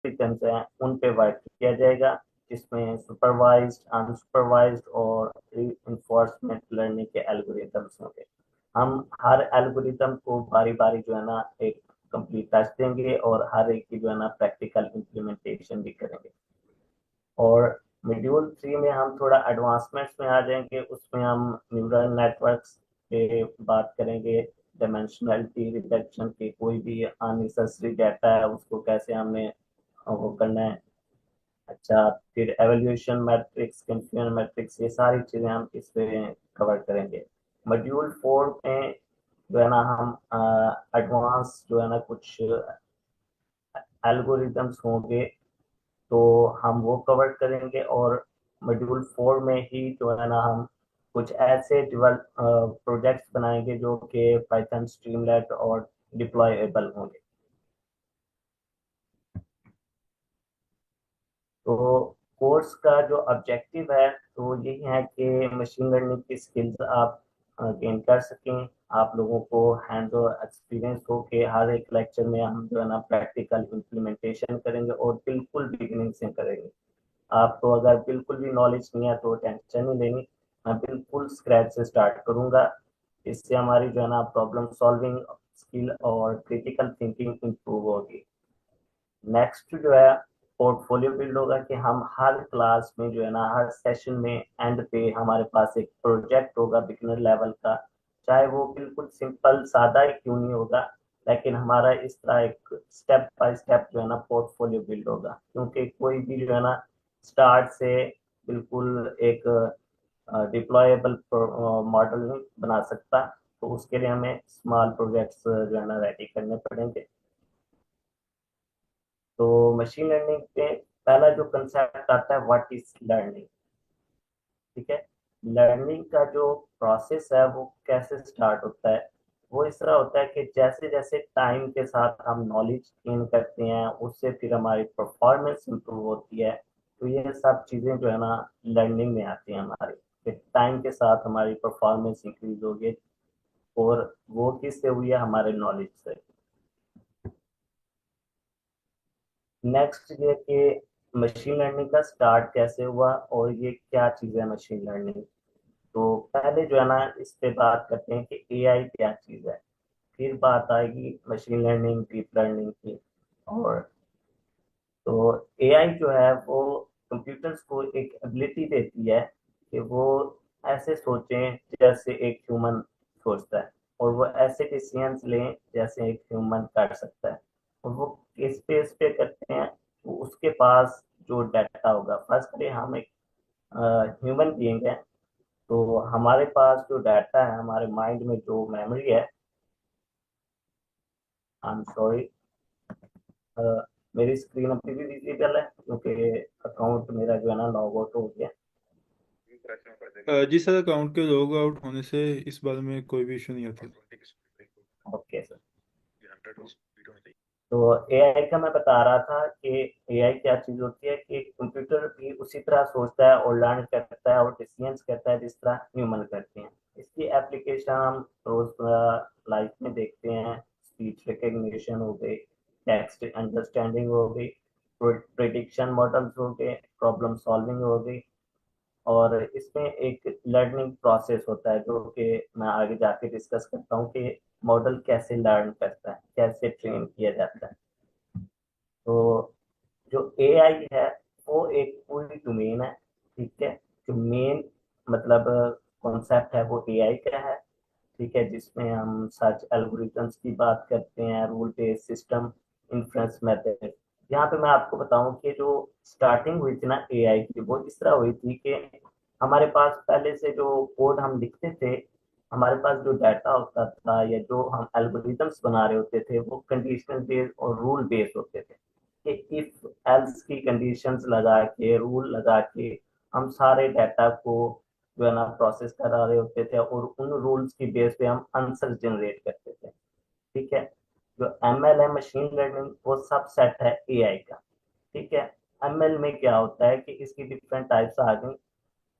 Algorithms हैं उन पे वर्क किया जाएगा, जिसमें सुपरवाइज्ड, अनसुपरवाइज्ड और रिइंफोर्समेंट लर्निंग के एल्गोरिथम्स होंगे। हम हर एल्गोरिथम को बारी बारी जो है ना एक कंप्लीट टेस्ट देंगे और हर एक की जो है ना प्रैक्टिकल इम्प्लीमेंटेशन भी करेंगे। और मॉड्यूल 3 में हम थोड़ा एडवांसमेंट्स में आ जाएंगे, उसमें हम न्यूरल नेटवर्क्स पे बात करेंगे, डायमेंशनलिटी रिडक्शन के कोई भी अननेसेसरी डाटा है उसको कैसे हमें वो करना है। अच्छा, फिर एवोल्यूशन मैट्रिक्स, कन्फ्यूजन मैट्रिक्स, ये सारी चीजें हम इस पे कवर करेंगे। मॉड्यूल 4 में जो है ना हम एडवांस जो है ना कुछ एल्गोरिदम्स होंगे तो हम वो कवर करेंगे। और मॉड्यूल 4 में ही जो है ना हम कुछ ऐसे प्रोजेक्ट्स बनाएंगे जो कि पाइथन स्ट्रीमलेट और डिप्लॉयबल होंगे। तो कोर्स का जो ऑब्जेक्टिव है तो यही है कि मशीन लर्निंग की स्किल्स आप गेन कर सकें, आप लोगों को हैंड ऑन एक्सपीरियंस हो कि हर एक लेक्चर में हम जो है ना प्रैक्टिकल इम्प्लीमेंटेशन करेंगे और बिल्कुल बिगिनिंग से करेंगे। आपको अगर बिल्कुल भी नॉलेज नहीं है तो टेंशन नहीं लेनी, मैं बिल्कुल स्क्रैच से स्टार्ट करूंगा। इससे हमारी जो है ना प्रॉब्लम सॉल्विंग स्किल और क्रिटिकल थिंकिंग इंप्रूव होगी। नेक्स्ट जो है पोर्टफोलियो बिल्ड होगा कि हम हर क्लास में जो है ना हर सेशन में एंड पे हमारे पास एक प्रोजेक्ट होगा बिगिनर लेवल का, चाहे वो बिल्कुल सिंपल सादा ही क्यों नहीं होगा, लेकिन हमारा इस तरह एक स्टेप बाय स्टेप जो है ना पोर्टफोलियो बिल्ड होगा। क्योंकि कोई भी जो है ना स्टार्ट से बिल्कुल एक डिप्लॉयबल मॉडल नहीं बना सकता, तो उसके लिए हमें स्मॉल प्रोजेक्ट्स जो है ना रेडी करने पड़ेंगे। तो मशीन लर्निंग पे पहला जो कंसेप्ट आता है व्हाट इज लर्निंग। ठीक है, लर्निंग का जो प्रोसेस है वो कैसे स्टार्ट होता है, वो इस तरह होता है कि जैसे जैसे टाइम के साथ हम नॉलेज गेन करते हैं उससे फिर हमारी परफॉर्मेंस इंप्रूव होती है। तो ये सब चीजें जो है ना लर्निंग में आती हैं हमारी, फिर टाइम के साथ हमारी परफॉर्मेंस इंक्रीज होगी। और वो किससे हुई है, हमारे नॉलेज से। नेक्स्ट ये कि मशीन लर्निंग का स्टार्ट कैसे हुआ और ये क्या चीज़ है मशीन लर्निंग। तो पहले जो है ना इस पे बात करते हैं कि एआई क्या चीज़ है, फिर बात आएगी मशीन लर्निंग डीप लर्निंग की। और तो एआई जो है वो कंप्यूटर्स को एक एबिलिटी देती है कि वो ऐसे सोचें जैसे एक ह्यूमन सोचता है, और वो ऐसे डिसीजंस लें जैसे एक ह्यूमन कर सकता है। और वो किस बेस पे करते हैं, तो उसके पास जो डाटा होगा, फर्स्ट पे हम एक ह्यूमन बीइंग है, तो हमारे पास जो डाटा है, हमारे माइंड में जो मेमोरी है, आई एम सॉरी, मेरी स्क्रीन अभी भी विजिबल है क्योंकि अकाउंट मेरा जो है ना लॉग आउट हो गया। जी सर, अकाउंट के लॉग आउट होने से इस बारे में कोई भी इशू नहीं आता। Okay sir. तो एआई का मैं बता रहा था कि एआई क्या चीज होती है कि कंप्यूटर भी उसी तरह सोचता है और लर्न करता है और डिसीजंस करता है जिस तरह ह्यूमन करते हैं। इसकी एप्लीकेशन हम रोज लाइफ में देखते हैं, स्पीच रिकग्निशन हो गई, टेक्स्ट अंडरस्टैंडिंग हो गई, प्रिडिक्शन मॉडल्स हो गए, प्रॉब्लम सॉल्विंग हो गई। और इसमें एक लर्निंग प्रोसेस होता है जो कि मैं आगे जाके डिस्कस करता हूँ कि मॉडल कैसे लर्न करता है, कैसे ट्रेन किया जाता है। तो जो एआई है वो एक पूरी डोमेन है। ठीक है, जो मेन मतलब कॉन्सेप्ट है वो एआई का है। ठीक है, जिसमें हम सर्च एल्गोरिथम्स की बात करते हैं, rule based system, inference method. यहाँ पे मैं आपको बताऊं कि जो स्टार्टिंग हुई थी ना एआई की, वो इस तरह हुई थी कि हमारे पास पहले से जो कोड हम लिखते थे, हमारे पास जो डाटा होता था या जो हम एल्गोरिथम्स बना रहे होते थे वो कंडीशनल बेस्ड और रूल बेस्ड होते थे। कि इफ एल्स की कंडीशंस लगा के, रूल लगा के हम सारे डाटा को जो है ना प्रोसेस करा रहे होते थे और उन रूल्स की बेस पे हम आंसर जनरेट करते थे। ठीक है, जो एमएल है, मशीन लर्निंग, वो सब सेट है एआई का। ठीक है, एमएल में क्या होता है कि इसकी डिफरेंट टाइप्स आ गई।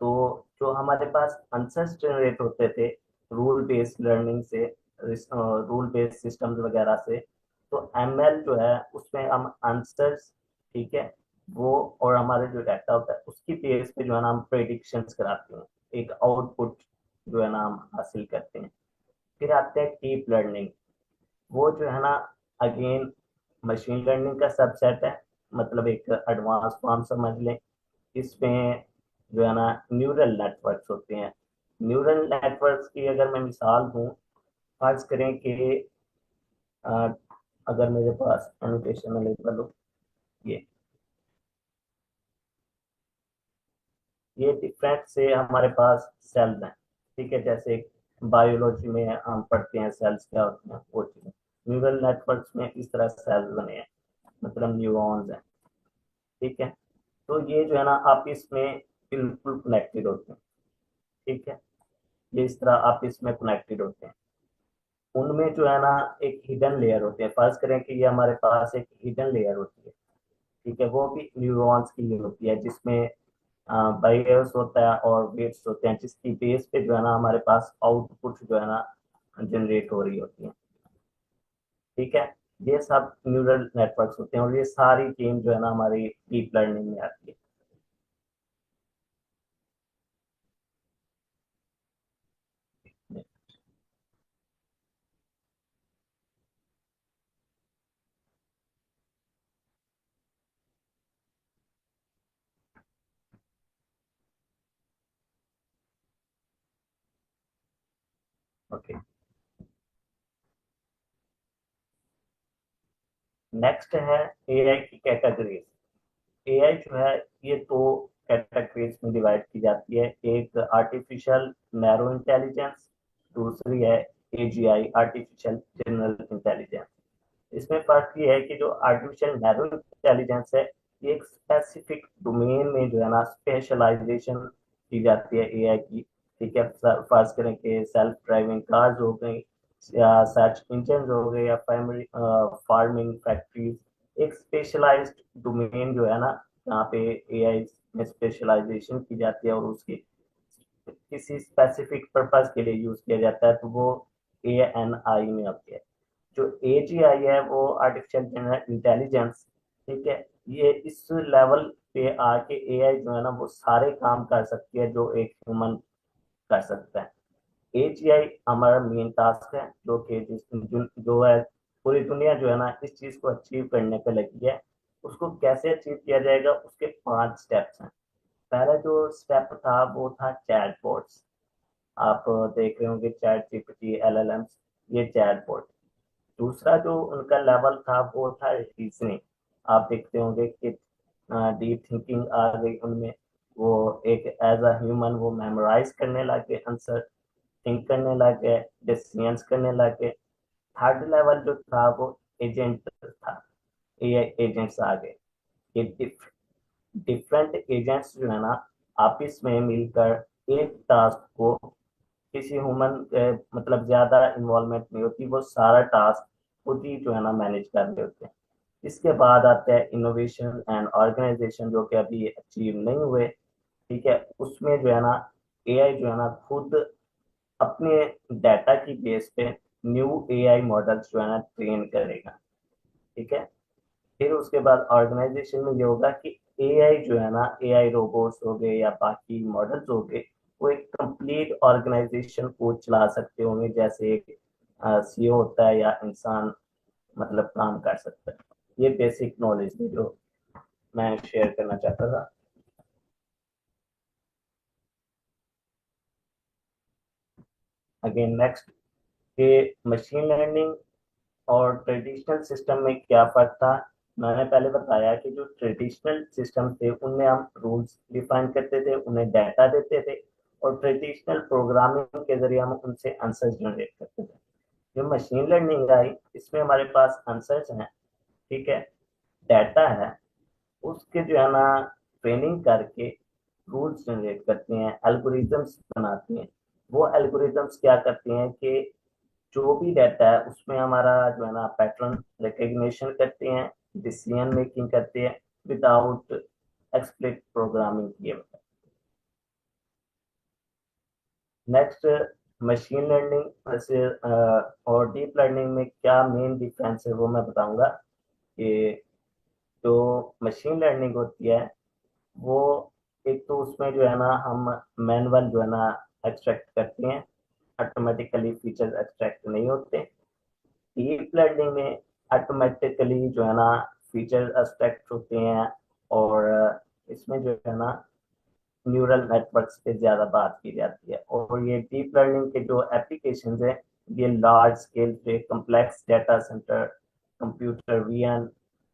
तो जो हमारे पास आंसर्स जनरेट होते थे रूल बेस्ड लर्निंग से, रूल बेस्ड सिस्टम्स वगैरह से, तो एमएल जो है उसमें हम आंसर्स ठीक है, वो और हमारे जो डाटा होता है उसकी बेस पे जो है ना हम प्रेडिक्शंस कराते हैं, एक आउटपुट जो है ना हम हासिल करते हैं। फिर आते हैं डीप लर्निंग, वो जो है ना अगेन मशीन लर्निंग का सबसेट है, मतलब एक एडवांस फॉर्म समझ लें। इसमें जो है ना न्यूरल नेटवर्क्स होते हैं। न्यूरल नेटवर्क्स की अगर मैं मिसाल दूं, फर्ज करें कि अ, अगर मेरे पास एनोटेशन अवेलेबल हो, ये ये डिफरेंट से हमारे पास सेल्स हैं, ठीक है, जैसे बायोलॉजी में हम पढ़ते हैं सेल्स क्या होते हैं, वो चीज़ें न्यूरल नेटवर्क्स में इस तरह सेल्स बने हैं, मतलब न्यूरॉन्स हैं। ठीक है, तो ये जो है ना आपस में बिल्कुल कनेक्टेड होते हैं। ठीक है, ये इस तरह आपस में कनेक्टेड होते हैं। उनमें जो है ना एक हिडन लेयर होती है, फर्ज करें कि ये हमारे पास एक हिडन लेयर होती है। ठीक है, वो भी न्यूरॉन्स की ही होती है, जिसमें बायस होता है और वेट्स होते हैं, जिसकी बेस पे जो है ना हमारे पास आउटपुट जो है ना जनरेट हो रही होती है। ठीक है, ये सब न्यूरल नेटवर्क्स होते हैं और ये सारी चीज जो है ना हमारी डीप लर्निंग में आती है। ओके, नेक्स्ट है एआई की कैटेगरीज। एआई जो है ये दो कैटेगरीज में डिवाइड की जाती है, एक आर्टिफिशियल नैरो इंटेलिजेंस, दूसरी है एजीआई आर्टिफिशियल जनरल इंटेलिजेंस। इसमें फर्क ये है कि जो आर्टिफिशियल नैरो इंटेलिजेंस है, ये एक स्पेसिफिक डोमेन में जो है ना स्पेशलाइजेशन की जाती है एआई की। ठीक है, फर्ज करें कि सेल्फ ड्राइविंग कार्स हो गई या सर्च इंजन हो गए या फार्मिंग फैक्ट्रीज, एक स्पेशलाइज्ड डोमेन जो है ना यहाँ पे एआई में स्पेशलाइजेशन की जाती है और उसकी किसी स्पेसिफिक पर्पज के लिए यूज किया जाता है, तो वो ए एन आई में आती है। जो एजीआई है वो आर्टिफिशियल जनरल इंटेलिजेंस। ठीक है, ये इस लेवल पे आके एआई जो है ना वो सारे काम कर सकती है जो एक ह्यूमन कर सकता है। एजीआई हमारा मेन टास्क है, जो कि जो है पूरी दुनिया जो है ना इस चीज को अचीव करने पे लगी है। उसको कैसे अचीव किया जाएगा, उसके 5 स्टेप्स हैं। पहला जो स्टेप था वो था चैटबॉट्स। आप देख रहे होंगे चैट जीपीटी, एलएलएम्स, ये चैटबॉट। दूसरा जो उनका लेवल था वो था रीजनिंग। आप देखते होंगे कि डीप थिंकिंग आ गई उनमें, वो एक एज अ ह्यूमन वो मेमोराइज करने लगे आंसर, थिंक करने लगे, डिसीजंस करने लगे। थर्ड लेवल जो था वो एजेंट था, एआई एजेंट्स आ गए। ये डिफरेंट एजेंट्स जो है ना आपस में मिलकर एक टास्क को, किसी ह्यूमन मतलब ज्यादा इन्वॉल्वमेंट नहीं होती, वो सारा टास्क खुद ही जो है ना मैनेज कर रहे होते हैं। इसके बाद आता है इनोवेशन एंड ऑर्गेनाइजेशन, जो कि अभी अचीव नहीं हुए। ठीक है, उसमें जो है ना एआई जो है ना खुद अपने डाटा की बेस पे न्यू एआई मॉडल्स जो है ना ट्रेन करेगा। ठीक है, फिर उसके बाद ऑर्गेनाइजेशन में ये होगा कि एआई जो है ना एआई रोबोट्स हो गए या बाकी मॉडल्स हो गए, वो एक कंप्लीट ऑर्गेनाइजेशन को चला सकते होंगे, जैसे एक सीईओ होता है या इंसान मतलब काम कर सकता है। ये बेसिक नॉलेज है जो मैं शेयर करना चाहता था। अगेन नेक्स्ट, के मशीन लर्निंग और ट्रेडिशनल सिस्टम में क्या फर्क था। मैंने पहले बताया कि जो ट्रेडिशनल सिस्टम थे उनमें हम रूल्स डिफाइन करते थे, उन्हें डाटा देते थे और ट्रेडिशनल प्रोग्रामिंग के जरिए हम उनसे आंसर जनरेट करते थे। जो मशीन लर्निंग आई, इसमें हमारे पास आंसर्स हैं, ठीक है, डाटा है, उसके जो है ना ट्रेनिंग करके रूल्स जनरेट करते हैं, एल्गोरिदम्स बनाते हैं। वो एल्गोरिदम्स क्या करते हैं कि जो भी डाटा है उसमें हमारा जो है ना पैटर्न रिकग्निशन करते हैं, डिसीजन मेकिंग करते हैं विदाउट एक्सप्लिसिट प्रोग्रामिंग किए। नेक्स्ट, मशीन लर्निंग वैसे और डीप लर्निंग में क्या मेन डिफरेंस है वो मैं बताऊंगा कि जो मशीन लर्निंग होती है वो एक तो उसमें जो है ना हम मैनुअल जो है ना एक्सट्रैक्ट करते हैं, ऑटोमेटिकली फीचर्स एक्सट्रैक्ट नहीं होते। डीप लर्निंग में ऑटोमेटिकली जो है ना फीचर एक्सट्रैक्ट होते हैं, और इसमें जो है ना न्यूरल नेटवर्क्स पे ज्यादा बात की जाती है। और ये डीप लर्निंग के जो एप्लीकेशंस है ये लार्ज स्केल पे complex data centre, computer vision,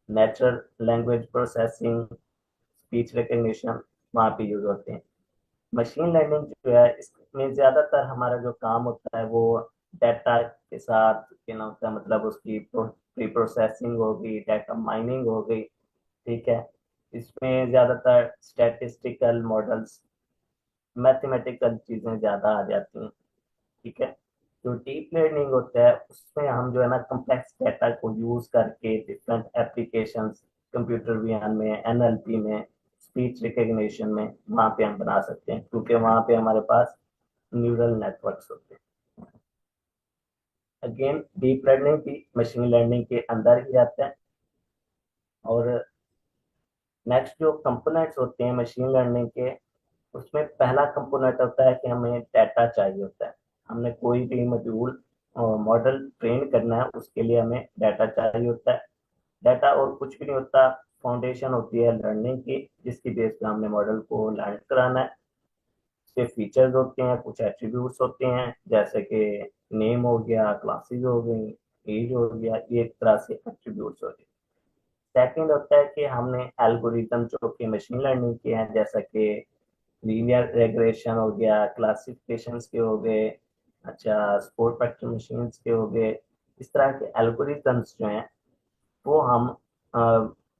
natural language processing, speech recognition वहाँ पे यूज होते हैं। मशीन लर्निंग जो है इसमें ज्यादातर हमारा जो काम होता है वो डाटा के साथ ना होता है, मतलब उसकी प्री प्रोसेसिंग हो गई, डाटा माइनिंग हो गई। ठीक है, इसमें ज्यादातर स्टैटिस्टिकल मॉडल्स, मैथमेटिकल चीजें ज्यादा आ जाती हैं। ठीक है, जो डीप लर्निंग होता है उसमें हम जो है ना कम्प्लेक्स डाटा को यूज करके डिफरेंट एप्लीकेशंस, कंप्यूटर विज्ञान में, एनएलपी में, स्पीच रिकग्निशन में वहाँ पे हम बना सकते हैं, क्योंकि वहाँ पे हमारे पास न्यूरल नेटवर्क्स होते हैं। अगेन डीप लर्निंग भी मशीन लर्निंग के अंदर ही आता है। और नेक्स्ट जो कंपोनेंट्स होते हैं मशीन लर्निंग के, उसमें पहला कंपोनेंट होता है कि हमें डाटा चाहिए होता है। हमने कोई भी मॉड्यूल मॉडल ट्रेन करना है उसके लिए हमें डाटा चाहिए होता है। डाटा और कुछ भी नहीं होता, फाउंडेशन होती है लर्निंग की, जिसकी बेस पे हमने मॉडल को लर्न कराना है। उसके फीचर्स होते हैं, कुछ एट्रीब्यूट्स होते हैं जैसे कि नेम हो गया, क्लासेस हो गई, एज हो गया, ये एक तरह से एट्रीब्यूट्स हो गए। सेकंड होता है कि हमने एल्गोरिदम जो कि मशीन लर्निंग के हैं, जैसा कि लीनियर रेग्रेशन हो गया, क्लासिफिकेशन के हो गए, अच्छा स्पोर्ट वेक्टर मशीन्स के हो गए, इस तरह के एल्गोरिथम्स जो हैं वो हम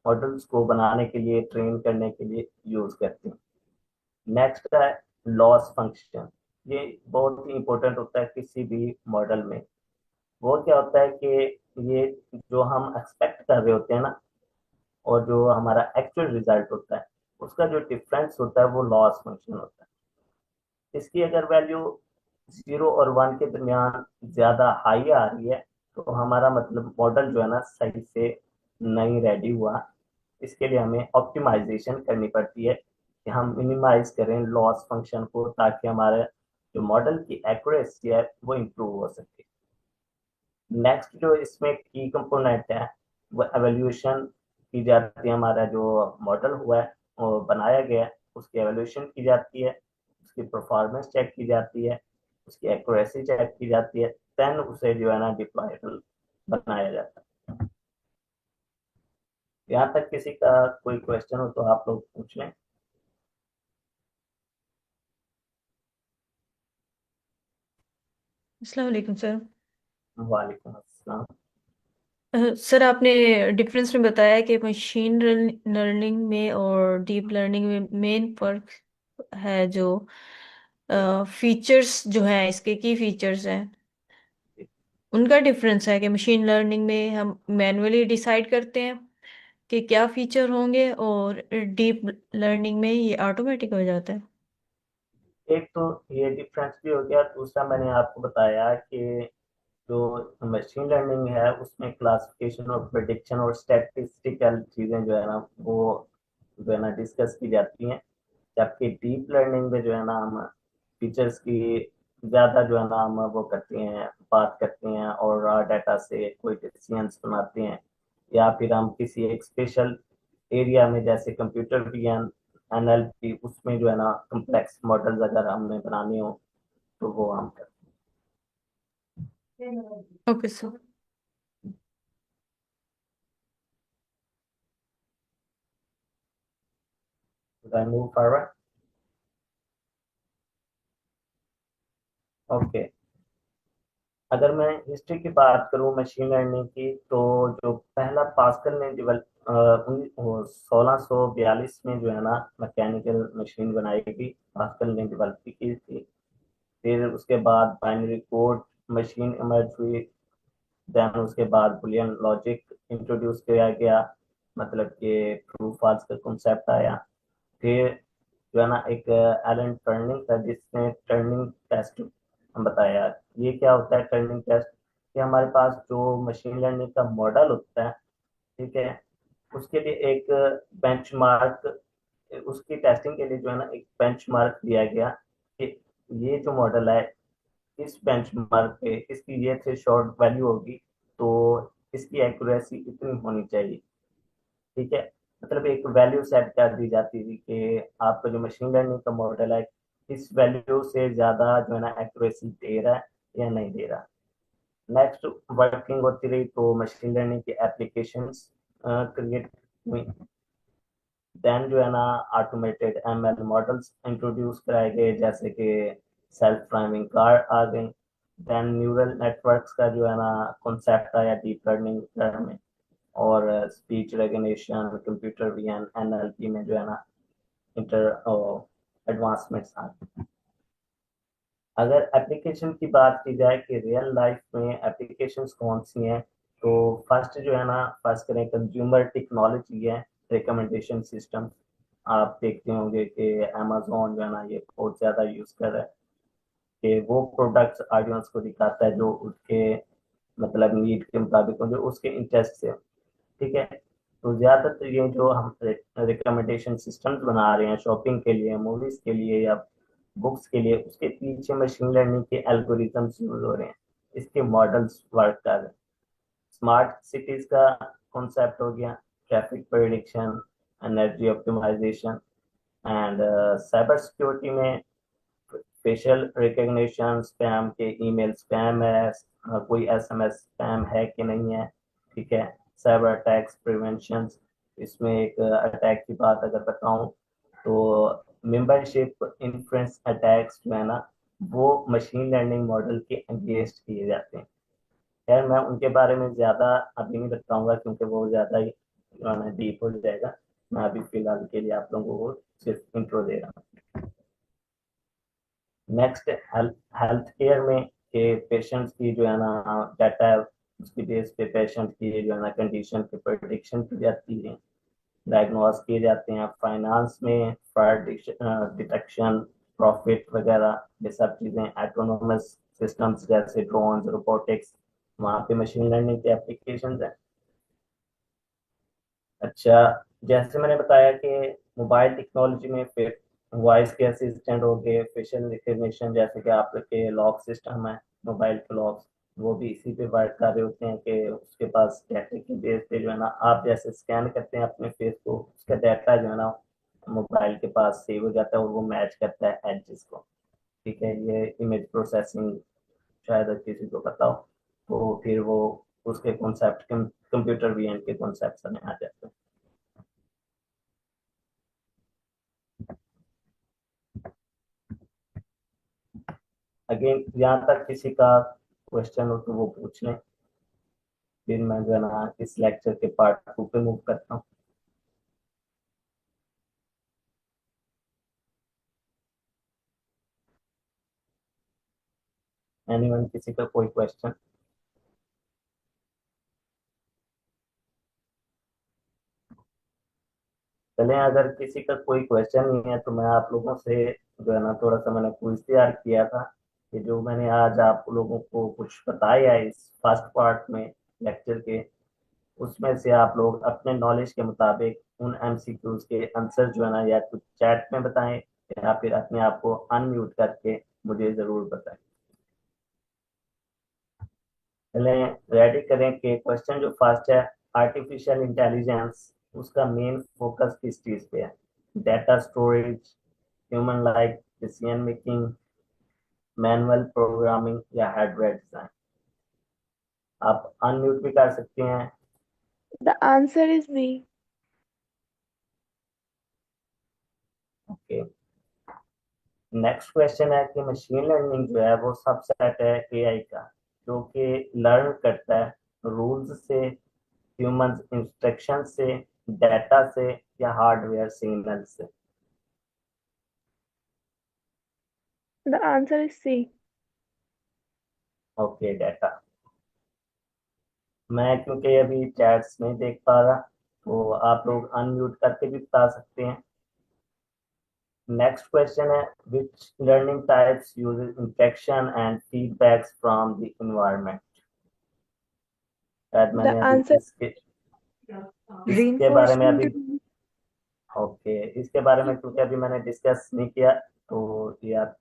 मॉडल्स को बनाने के लिए, ट्रेन करने के लिए यूज करते हैं। नेक्स्ट है लॉस फंक्शन। ये बहुत ही इंपॉर्टेंट होता है किसी भी मॉडल में। वो क्या होता है कि ये जो हम एक्सपेक्ट कर रहे होते हैं ना, और जो हमारा एक्चुअल रिजल्ट होता है, उसका जो डिफरेंस होता है वो लॉस फंक्शन होता है। इसकी अगर वैल्यू 0 और 1 के दरमियान ज्यादा हाई आ रही है तो हमारा मतलब मॉडल जो है ना सही से नहीं रेडी हुआ। इसके लिए हमें ऑप्टिमाइजेशन करनी पड़ती है कि हम मिनिमाइज करें लॉस फंक्शन को, ताकि हमारे जो मॉडल की एक्यूरेसी है वो इम्प्रूव हो सके। नेक्स्ट जो इसमें की कंपोनेंट है वो एवोल्यूशन की जाती है। हमारा जो मॉडल हुआ है वो बनाया गया है उसकी एवोल्यूशन की जाती है, उसकी परफॉर्मेंस चेक की जाती है, उसकी एक्यूरेसी चेक की जाती है, देन उसे जो है ना डिप्लॉयबल बनाया जाता है। यहाँ तक किसी का कोई क्वेश्चन हो तो आप लोग पूछ लें। अस्सलाम वालेकुम सर। वालेकुम अस्सलाम। सर आपने डिफरेंस में बताया कि मशीन लर्निंग में और डीप लर्निंग में मेन फर्क है जो फीचर्स जो हैं, इसके की फीचर्स हैं उनका डिफरेंस है कि मशीन लर्निंग में हम मैनुअली डिसाइड करते हैं कि क्या फीचर होंगे, और डीप लर्निंग में ये ऑटोमेटिक हो जाता है। एक तो ये डिफरेंस भी हो गया, दूसरा मैंने आपको बताया कि जो मशीन लर्निंग है उसमें क्लासिफिकेशन और प्रिडिक्शन और स्टैटिस्टिकल चीजें जो है ना वो जो है ना डिस्कस की जाती हैं। जबकि डीप लर्निंग में जो है ना हम फीचर्स की ज्यादा जो है ना हम वो करते हैं, बात करते हैं, और रॉ डाटा से कोई डिसीजंस बनाते हैं, या फिर हम किसी एक स्पेशल एरिया में जैसे कंप्यूटर विज्ञान, एनएलपी, उसमें जो है ना कम्प्लेक्स मॉडल्स अगर हमने बनाने हो तो वो हम करते ओके सर। हैं। Move forward. ओके, अगर मैं हिस्ट्री की बात करूं मशीन लर्निंग की, तो जो पहला पास्कल ने डेवलप 1642 में जो है ना मैकेनिकल मशीन बनाई गई, पास्कल ने डेवलप की थी। फिर उसके बाद बाइनरी कोड मशीन इमर्ज हुई। देन उसके बाद बुलियन लॉजिक इंट्रोड्यूस किया गया, मतलब कि ट्रू फॉल्स का कॉन्सेप्ट आया। फिर जो है ना एक एलन टर्निंग था जिसने टर्निंग टेस्ट बताया। ये क्या होता है टर्निंग टेस्ट? कि हमारे पास जो मशीन लर्निंग का मॉडल होता है, ठीक है, उसके लिए एक बेंचमार्क, उसकी टेस्टिंग के लिए जो है ना एक बेंचमार्क दिया गया कि ये जो मॉडल है इस बेंचमार्क पे इसकी ये थ्रेशोल्ड वैल्यू होगी, तो इसकी एक्यूरेसी इतनी होनी चाहिए। ठीक है, मतलब एक वैल्यू सेट कर दी जाती थी कि आपका जो मशीन लर्निंग का मॉडल है इस वैल्यू से ज्यादा जो है ना एक्यूरेसी दे रहा है या नहीं दे रहा। नेक्स्ट वर्किंग होती रही तो मशीन लर्निंग की एप्लीकेशंस क्रिएट हुई। देन जो है ना ऑटोमेटेड एमएल मॉडल्स इंट्रोड्यूस कराए गए, जैसे कि सेल्फ ड्राइविंग कार आ गई। देन न्यूरल नेटवर्क्स का जो है ना कॉन्सेप्ट आया डीप लर्निंग में, और speech recognition, computer vision, NLP में जो है ना इंटर एडवांसमेंट्स आ गई। अगर एप्लीकेशन की बात की जाए कि रियल लाइफ में एप्लीकेशंस कौन सी हैं, तो फर्स्ट जो है ना फर्स्ट करें कंज्यूमर टेक्नोलॉजी है, रिकमेंडेशन सिस्टम। आप देखते होंगे कि अमेजोन जो है ना ये बहुत ज़्यादा यूज़ कर रहा है कि वो प्रोडक्ट्स ऑडियंस को दिखाता है जो उसके मतलब नीड के मुताबिक हो, जो उसके इंटरेस्ट से। ठीक है, तो ज़्यादातर ये जो हम रिकमेंडेशन सिस्टम्स बना रहे हैं शॉपिंग के लिए, मूवीज़ के लिए या बुक्स के लिए, उसके पीछे मशीन लर्निंग के एल्गोरिथम्स यूज हो रहे हैं, इसके मॉडल्स वर्क कर रहे हैं। स्मार्ट सिटीज का कॉन्सेप्ट हो गया, traffic prediction, energy optimisation, and cyber security में फेशियल रिकग्निशन, स्पैम के ईमेल स्पैम है, कोई एसएमएस स्पैम है कि नहीं है। ठीक है, साइबर अटैक्स प्रिवेंशन, इसमें एक अटैक की बात अगर बताऊं तो मेंबरशिप इन्फ्लुएंस अटैक्स जो है ना वो मशीन लर्निंग मॉडल के अगेंस्ट किए जाते हैं। खैर मैं उनके बारे में ज़्यादा अभी नहीं बताऊंगा क्योंकि वो ज़्यादा ही डीप हो जाएगा। मैं अभी फिलहाल के लिए आप लोगों को सिर्फ इंट्रो दे रहा हूँ। नेक्स्ट हेल्थ केयर में के पेशेंट्स की जो है ना डाटा है, उसकी बेस पे पेशेंट की जो है ना कंडीशन की प्रेडिक्शन की जाती है, डायग्नोस किए जाते हैं। फाइनेंस में फ्रॉड डिटेक्शन, प्रॉफिट वगैरह ये सब चीज़ें। ऑटोनोमस सिस्टम्स जैसे ड्रोन, रोबोटिक्स, वहाँ पे मशीन लर्निंग के एप्लीकेशन है। अच्छा, जैसे मैंने बताया कि मोबाइल टेक्नोलॉजी में फिर वॉइस के असिस्टेंट हो गए, फेशियल रिकग्निशन, जैसे कि आपके लॉक सिस्टम है मोबाइल के लॉक्स, वो भी इसी पे वर्क कर रहे होते हैं कि उसके पास डाटा की बेस पे जो है ना आप जैसे स्कैन करते हैं अपने फेस को, उसका डाटा जो है ना मोबाइल के पास सेव हो जाता है और वो मैच करता है एड्जेस को। ठीक है, ये इमेज प्रोसेसिंग शायद किसी को पता हो, तो फिर वो उसके कॉन्सेप्ट कंप्यूटर विजन के कॉन्सेप्ट में आ जाते हैं। अगेन यहाँ तक किसी का क्वेश्चन हो तो वो पूछ लें, फिर मैं जो है ना इस लेक्चर के पार्ट 2 पे मूव करता हूँ। एनीवन, किसी का कोई क्वेश्चन? चलें, अगर किसी का कोई क्वेश्चन नहीं है तो मैं आप लोगों से जो है ना थोड़ा सा मैंने क्विज तैयार किया था कि जो मैंने आज आप लोगों को कुछ बताया इस फर्स्ट पार्ट में लेक्चर के, उसमें से आप लोग अपने नॉलेज के मुताबिक उन एमसीक्यूज के आंसर जो है ना या तो चैट में बताएं या फिर अपने आप को अनम्यूट करके मुझे जरूर बताएं। पहले रेडी करें कि क्वेश्चन जो फर्स्ट है, आर्टिफिशियल इंटेलिजेंस उसका मेन फोकस किस चीज पे है? Data storage, human like decision making, manual programming या हार्डवेयर डिजाइन? आप अनम्यूट भी कर सकते हैं। The answer is B. Okay, next question है कि मशीन लर्निंग जो है वो सबसेट है एआई का जो कि लर्न करता है रूल्स से, ह्यूमन इंस्ट्रक्शन से, डाटा से या हार्डवेयर सिग्नल से? The answer is C. Okay, data. मैं क्योंकि अभी चैट्स नहीं देख पा रहा तो आप लोग अनम्यूट करके भी बता सकते हैं। नेक्स्ट क्वेश्चन है, which learning types uses instruction and feedbacks from the environment? शायद मैंने The अभी answer इसके इसके बारे में अभी Reinforcement ओके, इसके बारे में क्योंकि अभी मैंने डिस्कस नहीं किया तो ये आप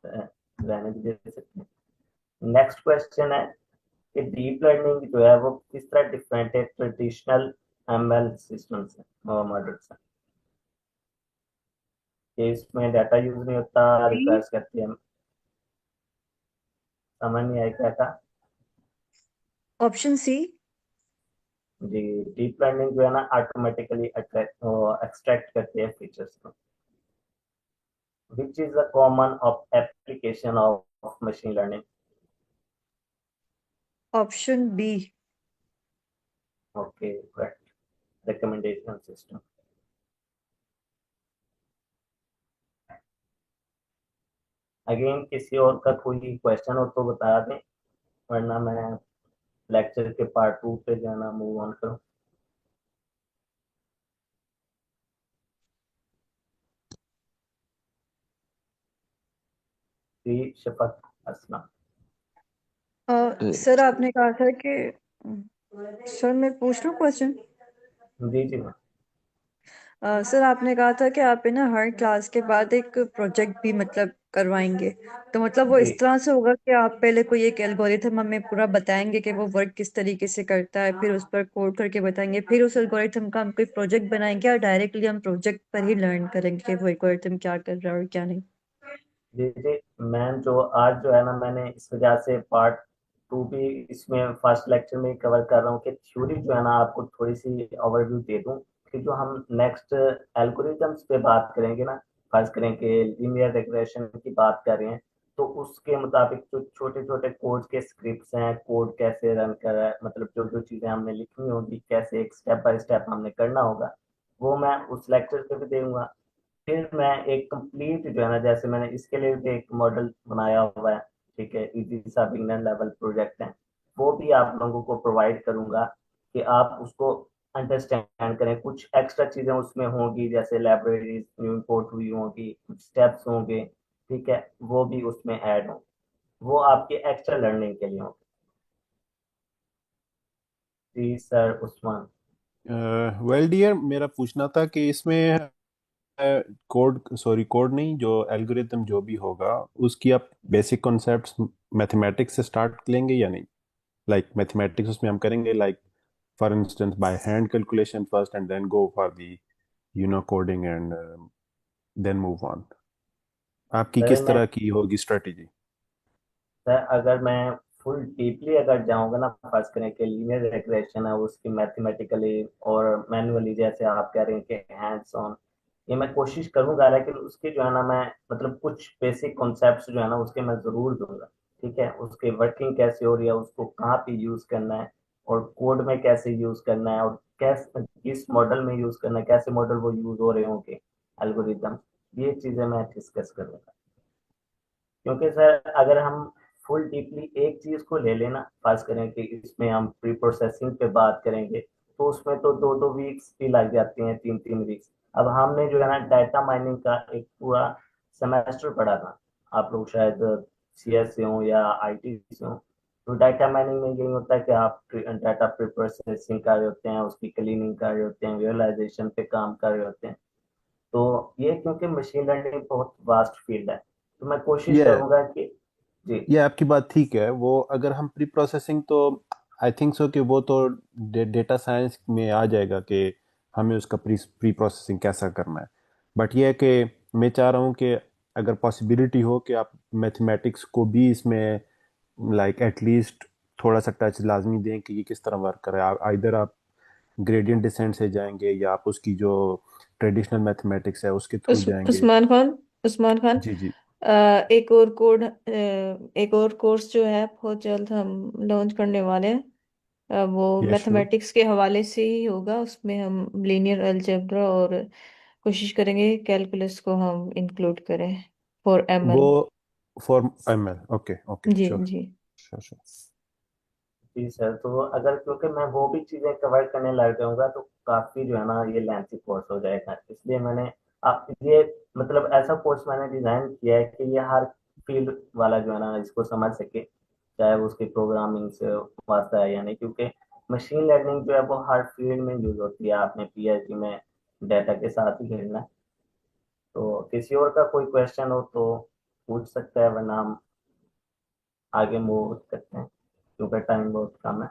रहने भी दे सकते हैं। नेक्स्ट क्वेश्चन है कि डीप लर्निंग जो है वो किस तरह डिफरेंट है ट्रेडिशनल एमएल सिस्टम से मॉडल से, कि इसमें डाटा यूज नहीं होता, रिक्वेस्ट करती है। समझ नहीं आई क्या था Option C. जी? डीप लर्निंग जो है ना ऑटोमेटिकली एक्सट्रैक्ट करती है फीचर्स को, which is the common of application of machine learning. Option B. Okay, correct. Recommendation system. Again किसी और का कोई क्वेश्चन हो तो बता दें, वरना मैं लेक्चर के पार्ट 2 पे जो है ना मूव ऑन करूँ। जी शफक असलम। सर आपने कहा था कि सर मैं पूछ लूँ क्वेश्चन। जी जी मैम। सर आपने कहा था कि आप है ना हर क्लास के बाद एक प्रोजेक्ट भी मतलब करवाएंगे, तो मतलब वो जी इस तरह से होगा कि आप पहले कोई एक एल्गोरिथम हमें पूरा बताएंगे कि वो वर्क किस तरीके से करता है, फिर उस पर कोड करके बताएंगे, फिर उस एल्गोरिथम का हम कोई प्रोजेक्ट बनाएंगे, या डायरेक्टली हम प्रोजेक्ट पर ही लर्न करेंगे कि वो एल्गोरिथम क्या कर रहा है और क्या नहीं। जी जी मैम, जो आज जो है ना मैंने इस वजह से पार्ट 2 भी इसमें फर्स्ट लेक्चर में कवर कर रहा हूँ कि थ्योरी जो है ना आपको थोड़ी सी ओवरव्यू दे दूँ, कि जो हम नेक्स्ट एल्गोरिथम्स पे बात करेंगे ना, फर्ज करें कि लीनियर रिग्रेशन की बात कर रहे हैं, तो उसके मुताबिक जो छोटे छोटे कोड के स्क्रिप्ट्स हैं, कोड कैसे रन कर रहा है, मतलब जो जो चीज़ें हमने लिखनी होगी, कैसे एक स्टेप बाय स्टेप हमने करना होगा, वो मैं उस लेक्चर पे भी दूंगा। फिर मैं एक कंप्लीट जो है ना, जैसे मैंने इसके लिए भी एक मॉडल बनाया हुआ है, ठीक है, इजी सा बिगनर लेवल प्रोजेक्ट है, वो भी आप लोगों को प्रोवाइड करूंगा कि आप उसको अंडरस्टैंड करें। कुछ एक्स्ट्रा चीजें उसमें होंगी, जैसे लाइब्रेरीज न्यू इंपोर्ट हुई होंगी, कुछ स्टेप्स होंगे, ठीक है, वो भी उसमें ऐड हों, वो आपके एक्स्ट्रा लर्निंग के लिए होंगे। जी सर उस्मान। वेल डियर, मेरा पूछना था कि इसमें कोड नहीं, जो एल्गोरिथम जो भी होगा उसकी आप बेसिक कॉन्सेप्ट्स मैथमेटिक्स से स्टार्ट लेंगे या नहीं? लाइक मैथमेटिक्स उसमें हम करेंगे, like for instance by hand calculation first and then go for the coding and then move on. आपकी सर किस मैं तरह की होगी स्ट्रेटेजी? सर अगर मैं फुल डीपली अगर जाऊंगा ना, फर्स्ट करें कि लीनियर रिग्रेशन है उसकी मैथमेटिकली और मैनुअली, जैसे आप कह रहे हैं कि हैंड्स ऑन, ये मैं कोशिश करूंगा, लेकिन उसके जो है ना मैं मतलब कुछ बेसिक कॉन्सेप्ट्स जो है ना उसके मैं जरूर दूंगा, ठीक है, उसके वर्किंग कैसे हो रही है, उसको कहाँ पे यूज करना है, और कोड में कैसे यूज करना है, और कैसे किस मॉडल में यूज करना है, कैसे मॉडल वो यूज हो रहे होंगे, एल्गोरिदम, ये चीजें मैं डिस्कस करूंगा। क्योंकि सर अगर हम फुल डीपली एक चीज को ले लेना, खास करें कि इसमें हम प्री प्रोसेसिंग पे बात करेंगे, तो उसमें तो 2-2 वीक्स भी लग जाती हैं, 3-3 वीक्स। अब हमने जो है ना डाटा माइनिंग का एक पूरा सेमेस्टर पढ़ा था, आप लोग शायद सीएस से हो या आईटी से हो, तो डाटा माइनिंग में यही होता है कि आप डाटा प्री प्रोसेसिंग कर रहे होते हैं, उसकी क्लीनिंग कर रहे होते हैं, विजुअलाइजेशन पे काम कर रहे होते हैं। तो ये क्योंकि मशीन लर्निंग बहुत वास्ट फील्ड है, तो मैं कोशिश ये करूंगा कि जी ये आपकी बात ठीक है। वो अगर हम प्री प्रोसेसिंग, तो आई थिंक सो कि वो तो डेटा साइंस में आ जाएगा कि हमें उसका प्री प्रोसेसिंग कैसा करना है। बट ये है कि मैं चाह रहा हूँ कि अगर पॉसिबिलिटी हो कि आप मैथमेटिक्स को भी इसमें लाइक एटलीस्ट थोड़ा सा टच लाजमी दें कि ये किस तरह वर्क करे। आप इधर आप ग्रेडियंट डिसेंट से जाएंगे या आप उसकी जो ट्रेडिशनल मैथमेटिक्स है उसके थ्रू जाएंगे। उस्मान खान, उस्मान खान, जी जी। एक और कोर्स जो है बहुत जल्द हम लॉन्च करने वाले हैं। वो यस श्योर। मैथमेटिक्स के हवाले से ही होगा, उसमें हम लीनियर अलजेब्रा और कोशिश करेंगे कैलकुलस को हम इंक्लूड करें फॉर वो ML. For ML, okay okay जी श्योर जी। Sure sure. जी सर, तो अगर क्योंकि मैं वो भी चीजें कवर करने लग जाऊंगा तो काफी जो है ना ये लेंथी कोर्स हो जाएगा, इसलिए मैंने आप ये मतलब ऐसा कोर्स मैंने डिजाइन किया है कि ये हर फील्ड वाला जो है ना इसको समझ सके, चाहे वो उसकी प्रोग्रामिंग से वास्ता है या नहीं, क्योंकि मशीन लर्निंग जो है वो हर फील्ड में यूज होती है, आपने पीएचडी में डाटा के साथ ही खेलना है। तो किसी और का कोई क्वेश्चन हो तो पूछ सकता है, वरना हम आगे मूव करते हैं क्योंकि टाइम बहुत कम है।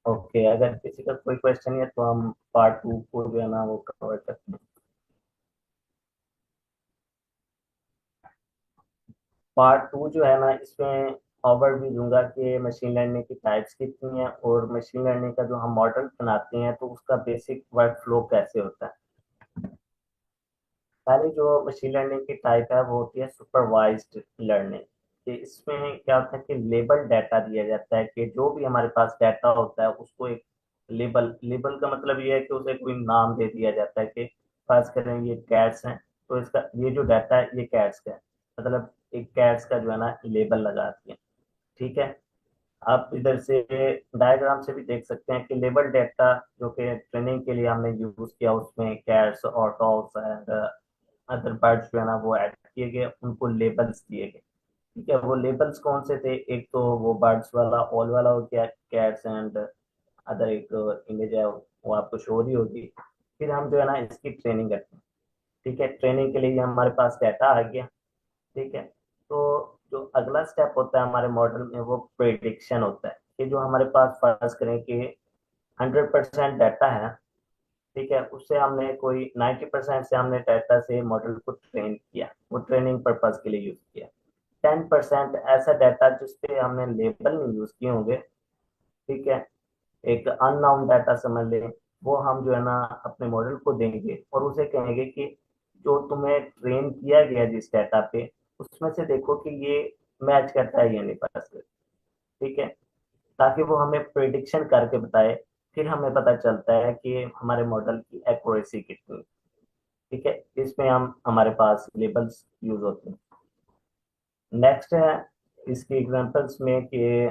ओके, अगर किसी का कोई क्वेश्चन है तो हम पार्ट 2 को जो है ना वो कवर करते हैं। पार्ट 2 जो है ना, इसमें ओवरव्यू दूंगा कि मशीन लर्निंग की टाइप्स कितनी हैं और मशीन लर्निंग का जो हम मॉडल बनाते हैं तो उसका बेसिक वर्क फ्लो कैसे होता है। पहले जो मशीन लर्निंग की टाइप है वो होती है सुपरवाइज्ड लर्निंग। कि इसमें क्या होता है कि लेबल डाटा दिया जाता है, कि जो भी हमारे पास डाटा होता है उसको एक लेबल, लेबल का मतलब ये है कि उसे कोई नाम दे दिया जाता है। कि फर्ज करें ये कैट्स हैं, तो इसका ये जो डाटा है ये कैट्स का है, मतलब एक कैट्स का जो है ना लेबल लगा दिया। ठीक है, आप इधर से डायग्राम से भी देख सकते हैं कि लेबल डाटा जो कि ट्रेनिंग के लिए हमने यूज किया, उसमें कैट्स और डॉग्स एंड अदर बर्ड्स जो है ना वो ऐड किए गए, उनको लेबल्स दिए गए। ठीक है, वो लेबल्स कौन से थे, एक तो वो बर्ड्स वाला ऑल वाला हो गया, कैट्स एंड अदर एक इमेज है वो आपको शो रही होगी। फिर हम जो है ना इसकी ट्रेनिंग करते हैं। ठीक है, ट्रेनिंग के लिए हमारे पास डाटा आ गया। ठीक है, तो जो अगला स्टेप होता है हमारे मॉडल में वो प्रेडिक्शन होता है। कि जो हमारे पास फर्ज करें कि 100% डाटा है, ठीक है, उससे हमने कोई 90% से हमने डाटा से मॉडल को ट्रेन किया, वो ट्रेनिंग पर्पज के लिए यूज किया। 10% ऐसा डाटा जिसपे हमने लेबल नहीं यूज किए होंगे, ठीक है, एक अननाउन डाटा समझ ले, वो हम जो है ना अपने मॉडल को देंगे और उसे कहेंगे कि जो तुम्हें ट्रेन किया गया जिस डाटा पे, उसमें से देखो कि ये मैच करता है या नहीं पास कर। ठीक है, ताकि वो हमें प्रिडिक्शन करके बताए, फिर हमें पता चलता है कि हमारे मॉडल की एक्यूरेसी कितनी है। ठीक है, इसमें हम हमारे पास लेबल्स यूज होते हैं। नेक्स्ट है इसके एग्जांपल्स में कि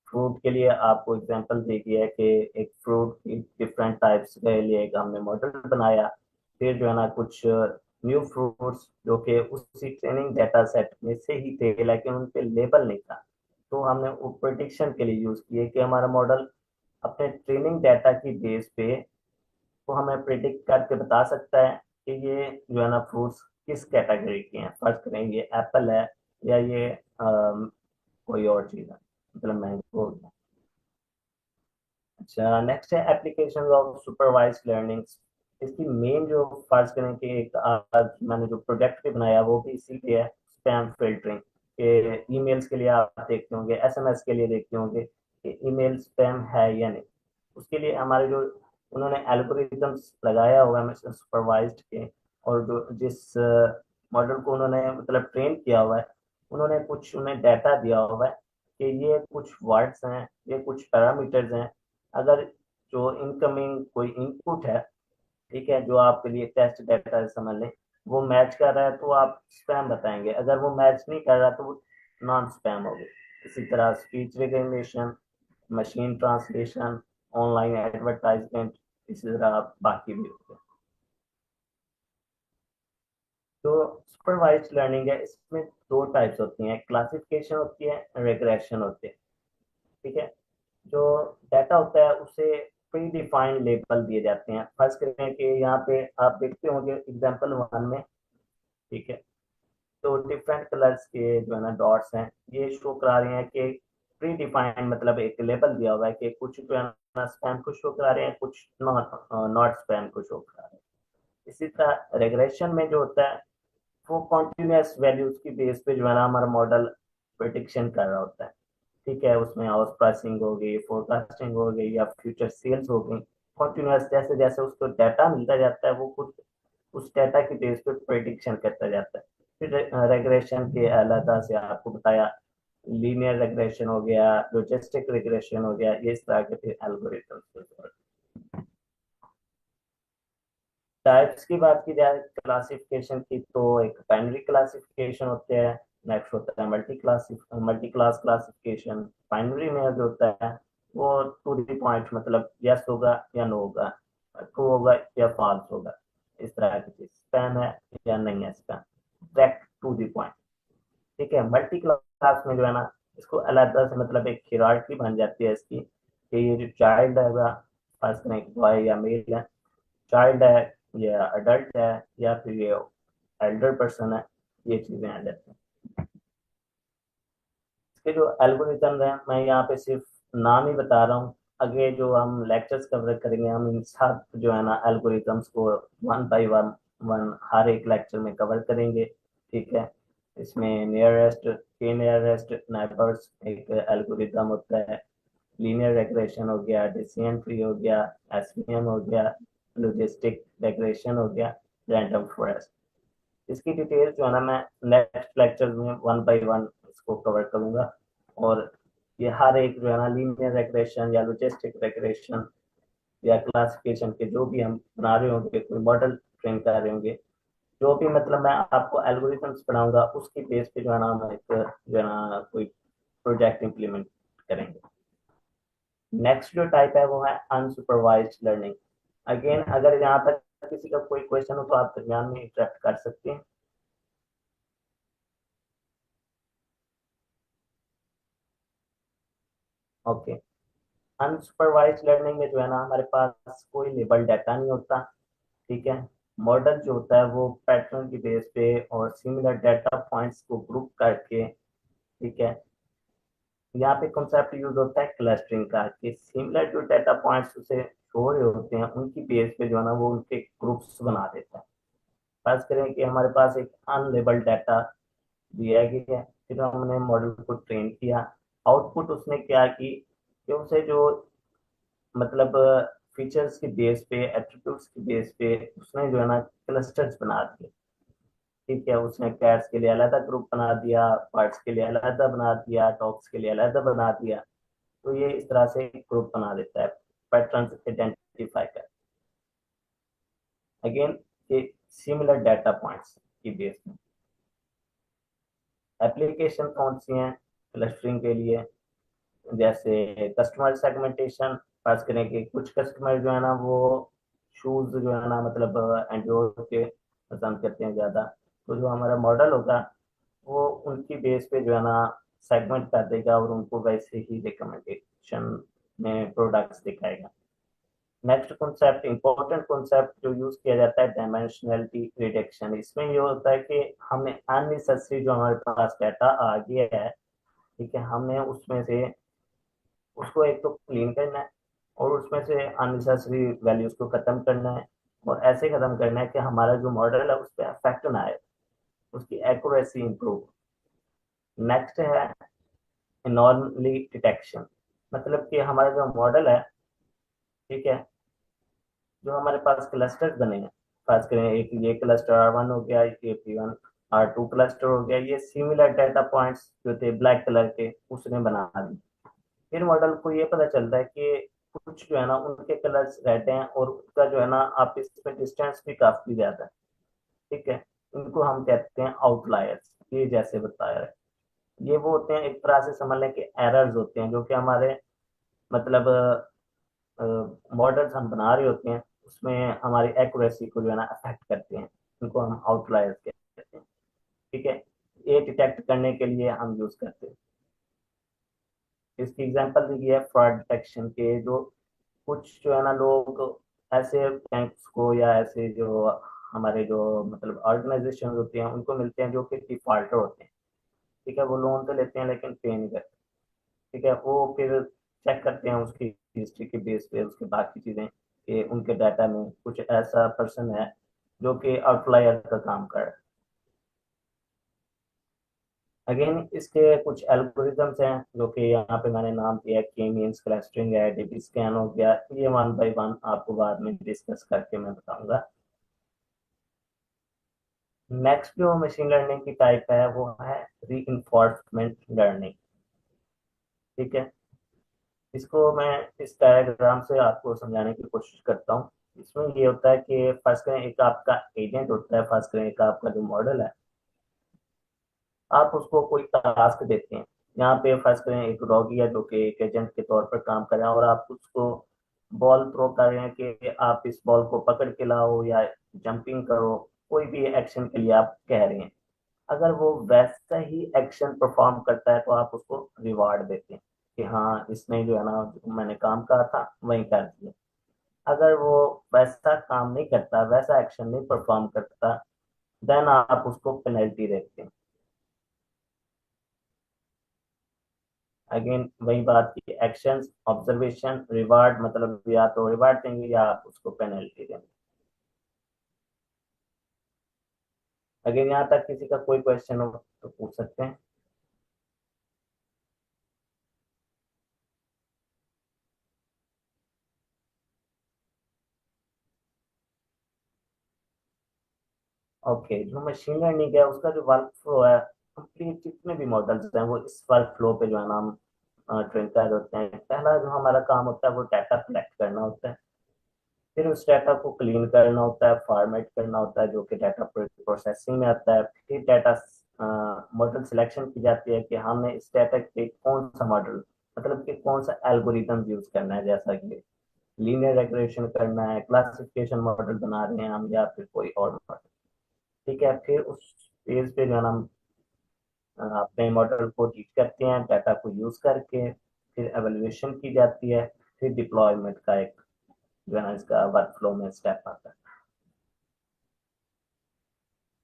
फ्रूट के लिए आपको एग्जांपल दे दिया है कि एक फ्रूट की डिफरेंट टाइप्स के लिए एक हमने मॉडल बनाया। फिर जो है ना कुछ न्यू फ्रूट्स जो कि उसी ट्रेनिंग डाटा सेट में से ही थे लेकिन उन पे लेबल नहीं था, तो हमने वो प्रिडिक्शन के लिए यूज किए कि हमारा मॉडल अपने ट्रेनिंग डाटा की बेस पे वो हमें प्रिडिक्ट करके बता सकता है कि ये जो है ना फ्रूट्स किस कैटेगरी के हैं। फर्स्ट करें ये एप्पल है या ये कोई और चीज़ है, मतलब मैंगो हो गया। अच्छा, नेक्स्ट है एप्लीकेशन ऑफ सुपरवाइज्ड लर्निंग। इसकी मेन जो फर्ज करें कि एक आज मैंने जो प्रोजेक्ट भी बनाया वो भी इसी पे है, स्पैम फिल्टरिंग। के ईमेल्स के लिए आप देखते होंगे, एसएमएस के लिए देखते होंगे कि ईमेल स्पैम है या नहीं। उसके लिए हमारे जो उन्होंने एल्गोरिथम्स लगाया हुआ है सुपरवाइज्ड के, और जो जिस मॉडल को उन्होंने मतलब ट्रेन किया हुआ है, उन्होंने कुछ उन्हें डाटा दिया हुआ है कि ये कुछ वर्ड्स हैं, ये कुछ पैरामीटर्स हैं। अगर जो इनकमिंग कोई इनपुट है, ठीक है, जो आपके लिए टेस्ट डाटा समझ लें, वो मैच कर रहा है तो आप स्पैम बताएंगे, अगर वो मैच नहीं कर रहा तो वो नॉन स्पैम होगी। इसी तरह speech recognition, machine translation, online advertisement, इसी तरह बाकी भी होते हैं। तो सुपरवाइज्ड लर्निंग है, इसमें दो टाइप्स होती हैं, क्लासिफिकेशन होती है, रिग्रेशन होती है। ठीक है, जो डाटा होता है उसे प्री डिफाइंड लेबल दिए जाते हैं। फर्स्ट करें कि यहाँ पे आप देखते होंगे एग्जांपल 1 में, ठीक है, तो डिफरेंट कलर्स के जो है ना डॉट्स हैं, ये शो करा रहे हैं कि प्री डिफाइंड, मतलब एक लेबल दिया हुआ है कि कुछ जो है ना स्पैम को शो करा रहे हैं, कुछ नॉट स्पैम को शो करा रहे हैं। इसी तरह रेग्रेशन में जो होता है वो कॉन्टिन्यूस वैल्यूज की बेस पे जो है ना हमारा मॉडल प्रिडिक्शन कर रहा होता है। ठीक है, उसमें हाउस प्राइसिंग हो गई, फोरकास्टिंग हो गई या फ्यूचर सेल्स हो गई। कॉन्टिन्यूस जैसे जैसे उसको डाटा मिलता जाता है वो खुद उस डाटा की बेस पे प्रिडिक्शन करता जाता है। फिर रेग्रेशन के अलग से आपको बताया, लीनियर रेग्रेशन हो गया, लॉजिस्टिक रिग्रेशन हो गया, ये इस तरह के फिर एल्गोरिथम्स। टाइप्स की बात की जाए क्लासिफिकेशन की, तो एक बाइनरी क्लासिफिकेशन होते हैं, नेक्स्ट होता है मल्टी क्लास क्लासिफिकेशन। बाइनरी में जो होता है वो टू द पॉइंट, मतलब यस होगा या नो होगा, ट्रू होगा या फॉल्स होगा, इस तरह की चीज। स्पैन है या नहीं है span, direct to the point. ठीक है, मल्टी क्लास में जो है ना इसको अलग से मतलब एक हियरार्की बन जाती है इसकी कि ये जो चाइल्ड है फर्स्ट करें बॉय या मेल है, चाइल्ड है या अडल्ट है या फिर ये एल्डर पर्सन है, ये चीजें आ जाती हैं। इसके जो एल्गोरिथम है मैं यहाँ पे सिर्फ नाम ही बता रहा हूँ, आगे जो हम लेक्चर्स कवर करेंगे हम इन सब जो है ना एल्गोरिथम्स को वन बाय वन वन हर एक लेक्चर में कवर करेंगे। ठीक है, इसमें नियरेस्ट के नियरेस्ट नेबर्स एक एल्गोरिथम होता है, लीनियर रिग्रेशन हो गया, डिसीजन ट्री हो गया, एसवीएम हो गया, लॉजिस्टिक रिग्रेशन हो गया, रैंडम फॉरेस्ट। इसकी डिटेल जो है ना मैं नेक्स्ट लेक्चर में वन बाय वन इसको कवर करूंगा। और ये हर एक जो है ना लीनियर रिग्रेशन या लॉजिस्टिक रिग्रेशन या क्लासिफिकेशन के जो भी हम बना रहे होंगे, कोई मॉडल ट्रेन कर रहे होंगे, जो भी मतलब मैं आपको एल्गोरिथम्स पढ़ाऊंगा उसकी बेस पे जो है ना हम एक जो है ना कोई प्रोजेक्ट इंप्लीमेंट करेंगे। नेक्स्ट जो टाइप है वो है अनसुपरवाइज्ड लर्निंग। अगेन अगर यहाँ तक किसी का कोई क्वेश्चन हो तो आप दरमियान में इंटरेक्ट कर सकते हैं। ओके, अनसुपरवाइज्ड लर्निंग में जो है ना हमारे पास कोई लेबल डाटा नहीं होता। ठीक है, मॉडल जो होता है वो पैटर्न की बेस पे और सिमिलर डाटा पॉइंट्स को ग्रुप करके, ठीक है, यहाँ पे कॉन्सेप्ट यूज होता है क्लस्टरिंग का कि सिमिलर जो डाटा पॉइंट्स उसे शो रहे होते हैं उनकी बेस पे जो है ना वो उनके ग्रुप्स बना देता है। फर्ज करें कि हमारे पास एक अनलेबल्ड डाटा दिया गया है, फिर हमने मॉडल को ट्रेन किया, आउटपुट उसने क्या की कि उसे जो मतलब फीचर्स की बेस पे एट्रीब्यूट्स की बेस पे उसने जो है ना क्लस्टर्स बना दिए। ठीक है, उसने कैट्स के लिए अलग ग्रुप बना दिया, बर्ड्स के लिए अलग बना दिया, डॉग्स के लिए अलग बना दिया। तो ये इस तरह से ग्रुप बना देता है पैटर्न आइडेंटिफाई कर। अगेन ये सिमिलर डाटा पॉइंट्स की बेस में एप्लीकेशन कौन सी हैं क्लस्टरिंग के लिए, जैसे कस्टमर सेगमेंटेशन। पास करें कि कुछ कस्टमर जो है ना वो शूज जो है ना मतलब एंड्रॉइड के पसंद करते हैं ज़्यादा, तो जो हमारा मॉडल होगा वो उनकी बेस पे जो है ना सेगमेंट कर देगा और उनको वैसे ही रिकमेंडेशन में प्रोडक्ट्स दिखाएगा। नेक्स्ट कॉन्सेप्ट, इंपॉर्टेंट कॉन्सेप्ट जो यूज किया जाता है डायमेंशनलिटी रिडक्शन। इसमें ये होता है कि हमने अननेसेसरी जो हमारे पास डाटा आ गया है, ठीक है, हमने उसमें से उसको एक तो क्लीन करना है और उसमें से अननेसेसरी वैल्यूज को खत्म करना है और ऐसे खत्म करना है कि हमारा जो मॉडल है उस पर इफेक्ट ना आए, उसकी एक्यूरेसी इंप्रूव। नेक्स्ट है एनॉर्मली डिटेक्शन, मतलब कि हमारा जो मॉडल है, ठीक है, जो हमारे पास क्लस्टर्स बने हैं, खास करें एक ये क्लस्टर R1 हो गया, ये P1 R2 क्लस्टर हो गया, ये सिमिलर डाटा पॉइंट्स जो थे ब्लैक कलर के उसने बना दी। फिर मॉडल को ये पता चलता है कि कुछ जो है ना उनके कलर्स रेड हैं और उसका जो है ना आपस में डिस्टेंस भी काफी ज्यादा है। ठीक है, इनको हम कहते हैं आउटलायर्स। ये जैसे बताया है, ये वो होते हैं एक तरह से समझ लें कि एरर्स होते हैं जो कि हमारे मतलब मॉडल्स हम बना रहे होते हैं उसमें हमारी एक्यूरेसी को जो है ना अफेक्ट करते हैं, इनको हम आउटलायर्स कहते हैं। ठीक है, ये डिटेक्ट करने के लिए हम यूज करते हैं। इसकी एग्जांपल दी गई है फ्रॉड डिटेक्शन के, जो कुछ जो है ना लोग ऐसे बैंक्स को या ऐसे जो हमारे जो मतलब ऑर्गेनाइजेशन होती हैं उनको मिलते हैं जो कि डिफॉल्टर होते हैं। ठीक है, वो लोन तो लेते हैं लेकिन पे नहीं करते। ठीक है, वो फिर चेक करते हैं उसकी हिस्ट्री के बेस पे उसके बाकी चीज़ें कि उनके डाटा में कुछ ऐसा पर्सन है जो कि आउटलायर का काम कर रहा है। अगेन इसके कुछ एल्गोरिथम्स हैं जो कि यहाँ पे मैंने नाम दिया, के मींस क्लस्टरिंग है, डीपी स्कैन हो गया, ये वन बाय वन आपको बाद में डिस्कस करके मैं बताऊंगा। नेक्स्ट जो मशीन लर्निंग की टाइप है वो है रीइंफोर्समेंट लर्निंग। ठीक है, इसको मैं इस डायग्राम से आपको समझाने की कोशिश करता हूँ। इसमें ये होता है कि फर्स्ट करें एक आपका एजेंट होता है, फर्स्ट करें एक आपका जो मॉडल है, आप उसको कोई टास्क देते हैं। यहाँ पे फर्स्ट करें एक डॉगी है जो कि एक एजेंट के तौर पर काम कर रहा है और आप उसको बॉल थ्रो कर रहे हैं कि आप इस बॉल को पकड़ के लाओ या जंपिंग करो। कोई भी एक्शन के लिए आप कह रहे हैं, अगर वो वैसा ही एक्शन परफॉर्म करता है तो आप उसको रिवार्ड देते हैं कि हाँ इसने जो है ना, जो मैंने काम कहा था वही कर दिया। अगर वो वैसा काम नहीं करता, वैसा एक्शन नहीं परफॉर्म करता, देन आप उसको पेनल्टी देते हैं। अगेन वही बात की, एक्शंस, ऑब्जर्वेशन, रिवार्ड, मतलब या तो रिवार्ड देंगे या आप उसको पेनल्टी देंगे। अगेन यहाँ तक किसी का कोई क्वेश्चन हो तो पूछ सकते हैं। ओके, जो मशीन लर्निंग है उसका जो वर्क फ्लो है, कंप्लीट जितने भी मॉडल्स हैं वो इस वर्क फ्लो पे जो है ना हम ट्रेन कर होते हैं। पहला जो हमारा काम होता है वो डाटा कलेक्ट करना होता है, फिर उस डाटा को क्लीन करना होता है, फॉर्मेट करना होता है जो कि डाटा प्रोसेसिंग में आता है। फिर डाटा मॉडल सिलेक्शन की जाती है कि हमने इस डाटा के कौन सा मॉडल, मतलब कि कौन सा एल्गोरिथम यूज करना है, जैसा कि लीनियर रिग्रेशन करना है, क्लासिफिकेशन मॉडल बना रहे हैं हम, या फिर कोई और मॉडल। ठीक है, फिर उस पेज पे जो है ना हम अपने मॉडल को टीच करते हैं डाटा को यूज करके, फिर एवेल्युएशन की जाती है, फिर डिप्लॉयमेंट का एक जो है ना इसका वर्क फ्लो में स्टेप आता है।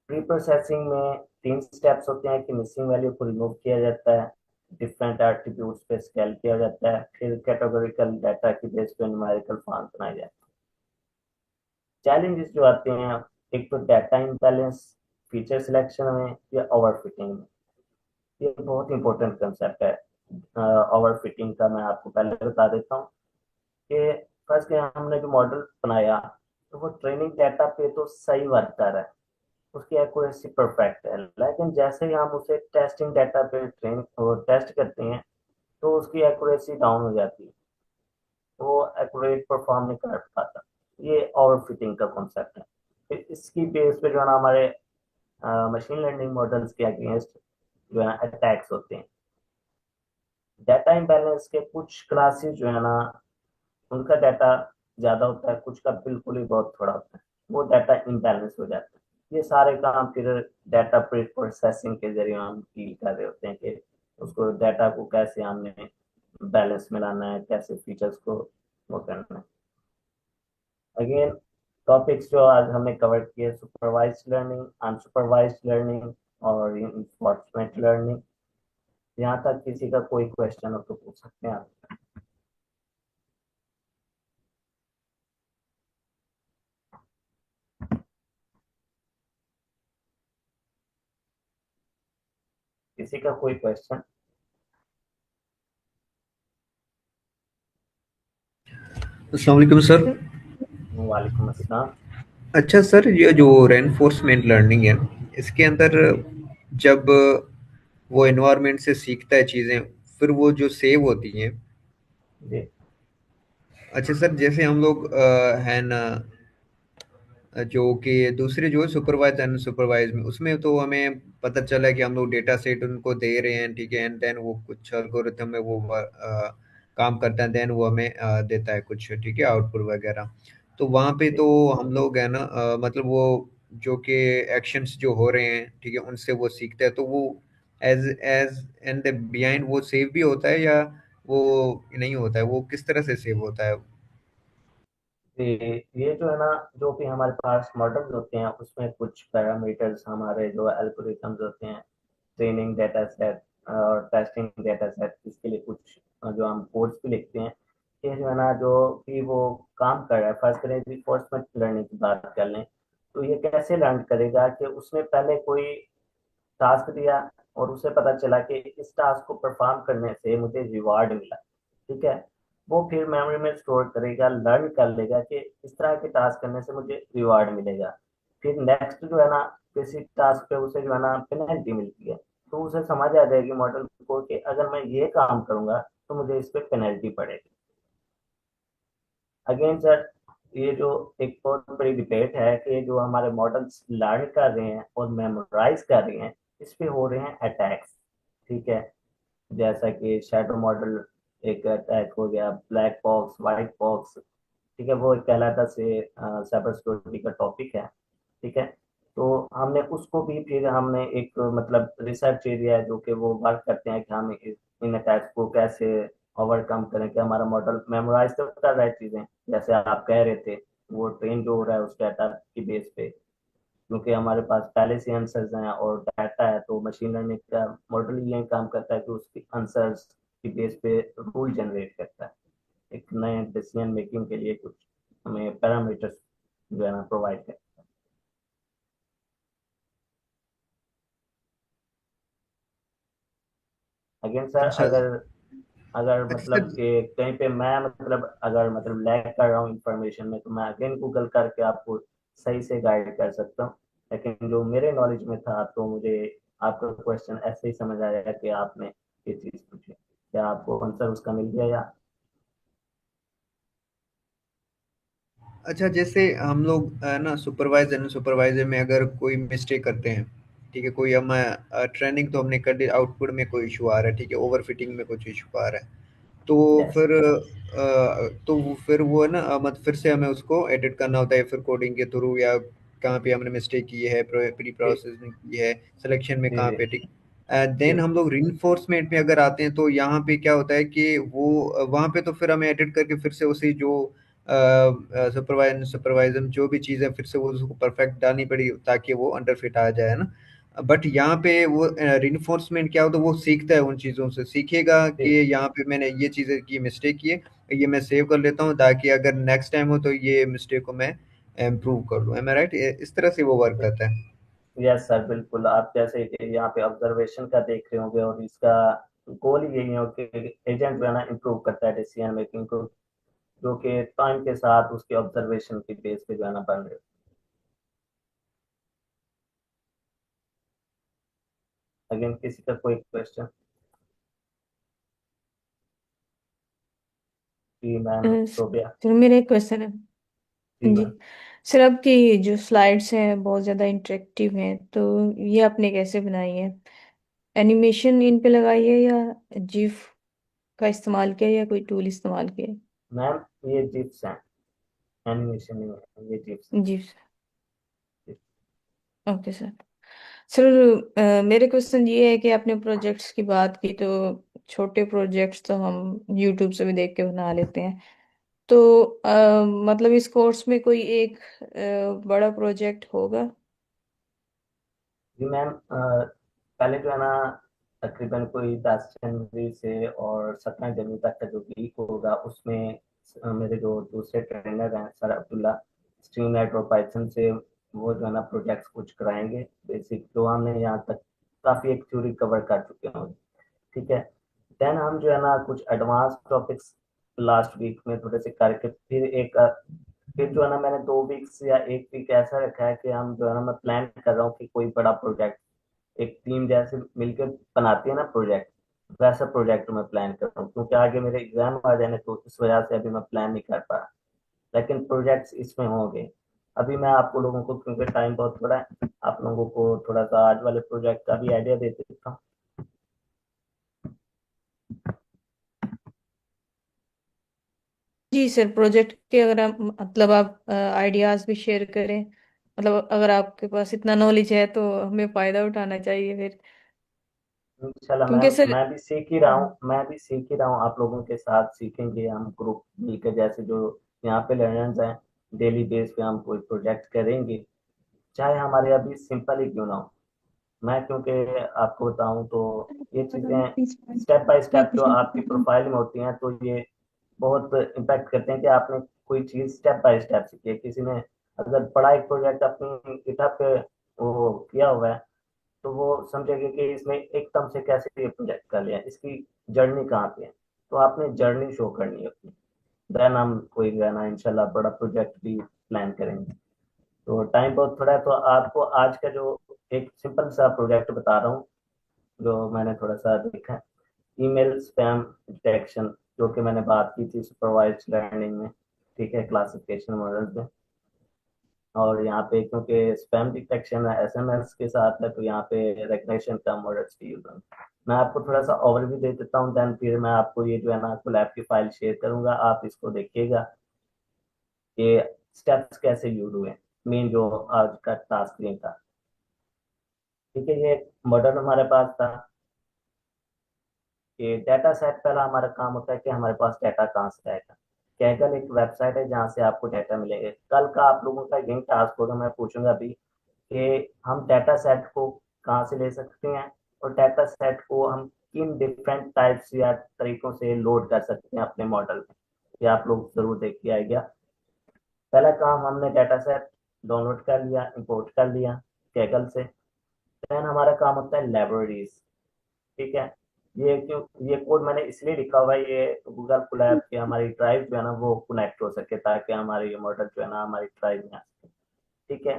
प्री प्रोसेसिंग में 3 स्टेप्स होते हैं कि मिसिंग वैल्यू को रिमूव किया जाता है, डिफरेंट एट्रीब्यूट्स पे स्केल किया जाता है, फिर कैटेगोरिकल डाटा की बेस पे न्यूमेरिकल फॉर्म बनाए जाते हैं। चैलेंजेस जो आते हैं, एक तो डाटा इम्बैलेंस, फीचर सिलेक्शन में या ओवरफिटिंग में। ये बहुत इंपॉर्टेंट कंसेप्ट है। ओवरफिटिंग का मैं आपको पहले बता देता हूँ कि फर्स्ट हमने जो मॉडल बनाया तो वो ट्रेनिंग डाटा पे तो सही वर्क कर रहा है, उसकी एक्यूरेसी परफेक्ट है, लेकिन जैसे ही हम उसे टेस्टिंग डाटा पे ट्रेन और टेस्ट करते हैं तो उसकी एक्यूरेसी डाउन हो जाती है, वो एक्यूरेट परफॉर्म नहीं कर पाता। ये ओवरफिटिंग का कॉन्सेप्ट है। फिर इसकी बेस पे जो है ना हमारे मशीन लर्निंग मॉडल्स के अगेंस्ट जो है अटैक्स होते हैं। डाटा इम्बैलेंस के कुछ क्लासेस जो है ना उनका डाटा ज्यादा होता है, कुछ का बिल्कुल ही बहुत थोड़ा होता है, वो डाटा इम्बैलेंस हो जाता है। ये सारे काम फिर डाटा प्रोसेसिंग के जरिए हम डील कर रहे होते हैं कि उसको डाटा को कैसे हमने बैलेंस में लाना है, कैसे फीचर्स को वो करना है। अगेन टॉपिक्स जो आज हमने कवर किए, सुपरवाइज्ड लर्निंग, अनसुपरवाइज्ड लर्निंग और रिइंफोर्समेंट लर्निंग। यहाँ तक किसी का कोई क्वेश्चन हो तो पूछ सकते हैं आप। किसी का कोई क्वेश्चन? अस्सलाम वालेकुम सर। वालेकुम अस्सलाम। अच्छा सर, ये जो रेनफोर्समेंट लर्निंग है, इसके अंदर जब वो एनवायरनमेंट से सीखता है चीज़ें, फिर वो जो सेव होती हैं। जी अच्छा सर, जैसे हम लोग है ना, जो कि दूसरे जो सुपरवाइज अनसुपरवाइज में, उसमें तो हमें पता चला है कि हम लोग डेटा सेट उनको दे रहे हैं, ठीक है, एंड देन वो कुछ एल्गोरिथम में वो काम करता है, देन वो हमें देता है कुछ, ठीक है, आउटपुट वगैरह। तो वहाँ पे जी तो हम लोग है ना, मतलब वो जो कि एक्शंस जो हो रहे हैं, ठीक है, उनसे वो सीखता है, तो वो एज एज एंड बिहाइंड वो सेव भी होता है या वो नहीं होता है, वो किस तरह से सेव होता है? ये जो है ना, जो भी हमारे पास मॉडल्स होते हैं उसमें कुछ पैरामीटर्स, हमारे जो एल्गोरिथम्स होते हैं, ट्रेनिंग डेटा सेट और टेस्टिंग डेटा सेट, इसके लिए कुछ जो हम कोड्स भी लिखते हैं। ये जो है ना जो कि वो काम कर रहा है, फर्स्ट करें रिफोर्समेंट लर्निंग की बात कर लें तो ये कैसे लर्न करेगा कि उसने पहले कोई टास्क दिया और उसे पता चला कि इस टास्क को परफॉर्म करने से मुझे रिवार्ड मिला। ठीक है, वो फिर मेमोरी में स्टोर करेगा, लर्न कर लेगा कि इस तरह के टास्क करने से मुझे रिवार्ड मिलेगा। फिर नेक्स्ट जो है ना किसी टास्क पे उसे जो है ना पेनल्टी मिलती है, तो उसे समझ आ जाएगी मॉडल को कि अगर मैं ये काम करूंगा तो मुझे इस पे पेनल्टी पड़ेगी। अगेन सर, ये जो एक बहुत बड़ी डिबेट है कि जो हमारे मॉडल्स लर्न कर रहे हैं और मेमोराइज कर रहे हैं, इस पे हो रहे हैं अटैक्स। ठीक है, जैसा कि शैडो मॉडल एक अटैक हो गया, ब्लैक बॉक्स, व्हाइट बॉक्स। ठीक है, वो एक कहलाता से साइबर सिक्योरिटी का टॉपिक है। ठीक है, तो हमने उसको भी फिर हमने एक मतलब रिसर्च एरिया है जो कि वो वर्क करते हैं कि हम इन अटैक्स को कैसे ओवरकम करें कि हमारा मॉडल मेमोराइज तो कर रहा है चीजें जैसे आप कह रहे थे, वो ट्रेन जो हो रहा है उस डाटा की बेस पे, क्योंकि हमारे पास पहले से आंसर्स हैं और डाटा है, तो मशीन लर्निंग का मॉडल यही काम करता है कि उसके आंसर्स की बेस पे रूल जनरेट करता है, एक नए डिसीजन मेकिंग के लिए कुछ हमें पैरामीटर्स जो है ना प्रोवाइड करता है। अगेन सर, अच्छा अगर अगर अच्छा मतलब सर। कि कहीं पे मैं मतलब अगर मतलब लैग कर रहा हूँ इंफॉर्मेशन में, तो मैं अगेन गूगल करके आपको सही से गाइड कर सकता हूँ, लेकिन जो मेरे नॉलेज में था तो मुझे आपका क्वेश्चन ऐसे ही समझ आया कि आपने ये चीज पूछी, क्या आपको आंसर उसका मिल गया या? अच्छा, जैसे हम लोग ना सुपरवाइज एंड सुपरवाइजर में अगर कोई मिस्टेक करते हैं, ठीक है, कोई हम ट्रेनिंग तो हमने कर दी, आउटपुट में कोई इशू आ रहा है, ठीक है, ओवर फिटिंग में कुछ इशू आ रहा है, तो यस। फिर फिर वो है ना, मत फिर से हमें उसको एडिट करना होता है, फिर कोडिंग के थ्रू, या कहाँ पे हमने मिस्टेक की है, प्री जी प्रोसेसिंग की है, सिलेक्शन में जी कहाँ जी पे, ठीक। जी देन हम लोग रीइंफोर्समेंट में अगर आते हैं, तो यहाँ पे क्या होता है कि वो वहाँ पे तो फिर हमें एडिट करके फिर से उसी जो सुपरवाइजर जो भी चीज़ें फिर से वो उसको परफेक्ट डालनी पड़ी ताकि वो अंडर फिट आ जाए ना। बट यहाँ पे वो रिइंफोर्समेंट क्या होता है, वो सीखता है, उन चीज़ों से सीखेगा कि जी। यहाँ पे मैंने ये चीज़ें की, मिस्टेक की है, ये मैं सेव कर लेता हूँ ताकि अगर नेक्स्ट टाइम हो तो ये मिस्टेक को मैं इम्प्रूव कर लूँ। एम आई राइट? इस तरह से वो वर्क करता है। यस सर, बिल्कुल आप जैसे कि यहाँ पे ऑब्जर्वेशन का देख रहे होंगे, और इसका गोल ही यही हो कि एजेंट जो है ना इम्प्रूव करता है डिसीजन मेकिंग को, जो कि टाइम के साथ उसके ऑब्जर्वेशन की बेस पे जो है ना बन रहे हो। अगेन किसी का कोई क्वेश्चन? जी मैम शोभा। सर मेरा एक क्वेश्चन है। जी जी मैम। सर, आपकी जो स्लाइड्स हैं बहुत ज़्यादा इंटरेक्टिव हैं, तो ये आपने कैसे बनाई है? एनिमेशन इन पे लगाई है या जिफ का इस्तेमाल किया या कोई टूल इस्तेमाल किया? मैम ये जिप्स हैं, एनिमेशन नहीं है, ये जिप्स जी हैं। Okay sir. सर मेरे क्वेश्चन ये है कि आपने प्रोजेक्ट्स की बात की, तो छोटे प्रोजेक्ट्स तो हम यूट्यूब से भी देख के बना लेते हैं, तो मतलब इस कोर्स में कोई एक बड़ा प्रोजेक्ट होगा? जी मैम, पहले जो है ना तकरीबन कोई 10 जनवरी से और 17 जनवरी तक का जो वीक होगा उसमें मेरे जो दूसरे ट्रेनर हैं सर अब्दुल्ला, स्ट्रीमलाइट और पाइथन से, वो जो है ना प्रोजेक्ट्स कुछ कराएंगे बेसिक, जो हमने यहाँ तक काफ़ी एक थ्योरी कवर कर चुके हैं। ठीक है, देन हम जो है ना कुछ एडवांस टॉपिक्स लास्ट वीक में थोड़े से करके फिर जो है ना मैंने 2 वीक्स या एक वीक ऐसा रखा है कि हम जो है ना मैं प्लान कर रहा हूँ कि कोई बड़ा प्रोजेक्ट एक टीम जैसे मिलकर बनाती है ना प्रोजेक्ट, वैसा प्रोजेक्ट मैं प्लान कर रहा हूँ, क्योंकि आगे मेरे एग्जाम आ जाने तो इस वजह से अभी मैं प्लान नहीं कर पा रहा, लेकिन प्रोजेक्ट्स इसमें होंगे। अभी मैं आपको लोगों को, क्योंकि टाइम बहुत थोड़ा है, आप लोगों को थोड़ा सा आज वाले प्रोजेक्ट का भी आइडिया दे देता हूँ। जी सर, प्रोजेक्ट के अगर आप मतलब आप आइडियाज भी शेयर करें, मतलब अगर आपके पास इतना नॉलेज है तो हमें फायदा उठाना चाहिए फिर, इंशाल्लाह क्योंकि मैम, सर। मैं भी सीख ही रहा हूँ, आप लोगों के साथ सीखेंगे हम ग्रुप मिलकर, जैसे जो यहाँ पे लर्नर्स हैं, डेली बेस पे हम कोई प्रोजेक्ट करेंगे, चाहे हमारे अभी सिंपल ही क्यों ना हो। मैं क्योंकि आपको बताऊं तो ये चीज़ें स्टेप बाय स्टेप जो आपकी प्रोफाइल में होती हैं, तो ये बहुत इम्पैक्ट करते हैं कि आपने कोई चीज़ स्टेप बाय स्टेप सीखी है। किसी ने अगर बड़ा एक प्रोजेक्ट अपनी गिटहब पे वो किया हुआ है, तो वो समझेंगे कि इसने एकदम से कैसे ये प्रोजेक्ट कर लिया, इसकी जर्नी कहाँ पे है, तो आपने जर्नी शो करनी है अपनी, देन हम कोई गाना इंशाल्लाह बड़ा प्रोजेक्ट भी प्लान करेंगे। तो टाइम बहुत थोड़ा है, तो आपको आज का जो एक सिंपल सा प्रोजेक्ट बता रहा हूँ जो मैंने थोड़ा सा देखा है, ईमेल स्पैम डिटेक्शन, जो कि मैंने बात की थी सुपरवाइज्ड लर्निंग में, ठीक है, क्लासिफिकेशन मॉडल्स में। और यहाँ पे क्योंकि स्पैम डिटेक्शन एसएमएस के साथ है, तो यहाँ पे रिकग्निशन का मॉडल्स भी यूज होंगे। मैं आपको थोड़ा सा ओवरव्यू दे देता हूँ, देन फिर मैं आपको ये जो है ना कोलैब की फाइल शेयर करूंगा, आप इसको देखिएगा कि स्टेप्स कैसे यूज हुए, मेन जो आज का टास्क नहीं था। ठीक है, ये मॉडल हमारे पास था कि डाटा सेट। पहला हमारा काम होता है कि हमारे पास डाटा कहाँ से आएगा। कैगल एक वेबसाइट है जहाँ से आपको डाटा मिलेगा। कल का आप लोगों का यही टास्क होगा, मैं पूछूंगा अभी कि हम डाटा सेट को कहाँ से ले सकते हैं और डाटा सेट को हम किन डिफरेंट टाइप्स या तरीकों से लोड कर सकते हैं अपने मॉडल में। ये आप लोग जरूर देख के आइएगा। पहला काम, हमने डाटा सेट डाउनलोड कर लिया, इंपोर्ट कर लिया कैगल से। देन हमारा काम होता है लाइब्रेरीज। ठीक है, ये क्यों, ये कोड मैंने इसलिए लिखा हुआ है, ये गूगल कोलैब की हमारी ड्राइव जो है ना वो कनेक्ट हो सके, ताकि हमारे ये मॉडल जो है ना हमारी ड्राइव में आ सके। ठीक है,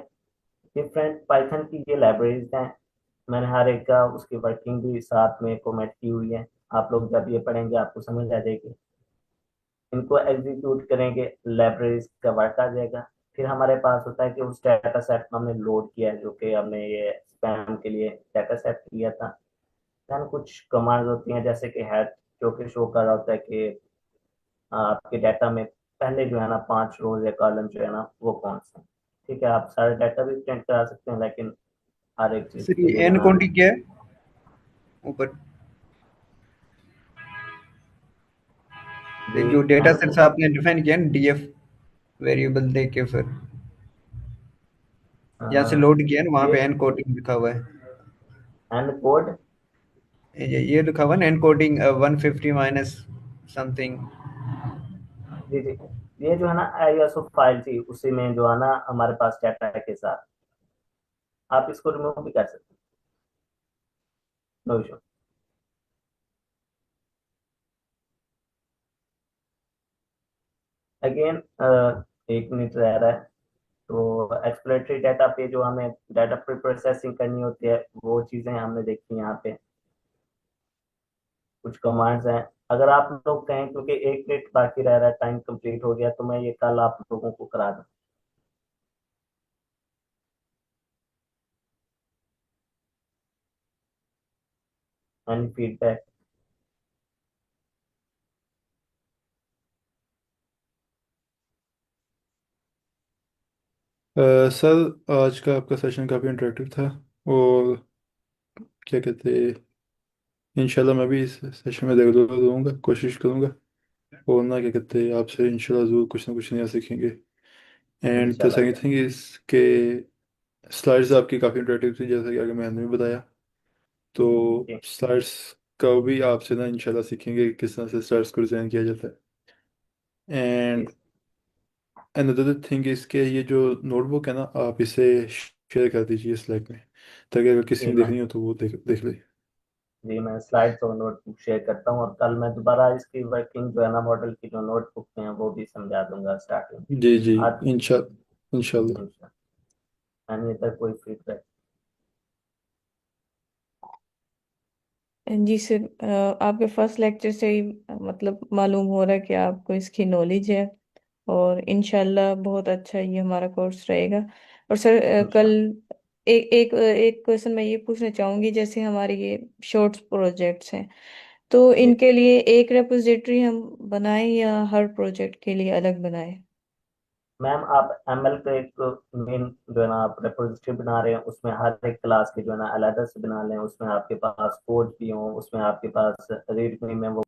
डिफरेंट पाइथन की ये लाइब्रेरीज हैं। मैंने हर एक का उसकी वर्किंग भी साथ में कमेंट की हुई है। आप लोग जब ये पढ़ेंगे आपको समझ आ जाएगी। इनको एग्जीक्यूट करेंगे, लाइब्रेरीज का वर्क आ जाएगा। फिर हमारे पास होता है कि उस डाटा सेट को हमने लोड किया है, जो कि हमने ये स्पैम के लिए डाटा सेट किया था। देन कुछ कमांड होती हैं जैसे कि हेड, जो कि शो कर रहा होता है कि आपके डाटा में पहले जो है ना 5 रोज या कॉलम जो है ना वो कौन से हैं। ठीक है, आप सारे डाटा भी प्रिंट करा सकते हैं, लेकिन हर एक चीज सर के ये लिए एन बना। काउंटिंग क्या है ऊपर जी, जो डेटा एंड सेट्स आपने डिफाइन किया ना डीएफ वेरिएबल देके फिर जहाँ से लोड किया है ना वहाँ ये पे एन कोडिंग लिखा हुआ है एंड कोड। ये लिखा हुआ है ना एन कोडिंग 150 माइनस समथिंग जी जी, ये जो है ना आईएसओ फाइल थी, उसी में जो है ना हमारे पास डाटा के साथ आप इसको रिमूव भी कर सकते हैं, नो इशू। अगेन एक मिनट रह रहा है। तो एक्सप्लोरेटरी डाटा पे जो हमें डाटा प्रोसेसिंग करनी होती है वो चीजें हमने देखी यहाँ पे। कुछ कमांड्स हैं। अगर आप लोग कहें, क्योंकि 1 मिनट बाकी रह रहा है, टाइम कंप्लीट हो गया, तो मैं ये कल आप लोगों को करा दूँ। Any feedback? सर आज का आपका सेशन काफ़ी इंटरेक्टिव था। और क्या कहते हैं, इंशाल्लाह मैं भी इस सेशन में जरूर दूंगा, कोशिश करूंगा। और ना क्या कहते हैं, आपसे इंशाल्लाह ज़रूर कुछ ना कुछ नया सीखेंगे। एंड द इंशाल्लाह। सेकंड थिंग इज के स्लाइड्स आपकी काफ़ी इंटरेक्टिव थी, जैसा कि आगे मैंने भी बताया। तो जी स्लाइड्स का भी आपसे ना इंशाल्लाह सीखेंगे कि किस तरह से स्लाइड्स को डिज़ाइन किया जाता है। जी एंड अनदर थिंग इज के ये जो नोटबुक है ना, आप इसे शेयर कर दीजिए स्लाइड में, ताकि अगर किसी जी, ने देखनी हो तो वो देख देख ले। मैं स्लाइड्स और नोटबुक शेयर करता हूँ, और कल मैं दोबारा इसकी वर्किंग जो है ना मॉडल की जो नोटबुक हैं वो भी समझा दूंगा स्टार्टिंग। जी जी, आज इंशाल्लाह। यानी तक कोई फीडबैक? जी सर, आपके फर्स्ट लेक्चर से ही मतलब मालूम हो रहा है कि आपको इसकी नॉलेज है। और इंशाल्लाह बहुत अच्छा ये हमारा कोर्स रहेगा। और सर कल इंशाल्लाह। एक क्वेश्चन मैं ये पूछना चाहूँगी, जैसे हमारे ये शॉर्ट्स प्रोजेक्ट्स हैं, तो जी इनके लिए एक रेपोजिटरी हम बनाएं या हर प्रोजेक्ट के लिए अलग बनाएं? मैम, आप एमएल का एक मेन जो है ना आप रेपोजिटरी बना रहे हैं, उसमें हर एक क्लास के जो है ना अलग से बना लें, उसमें आपके पास कोड भी हो, उसमें आपके पास रीडमी में वो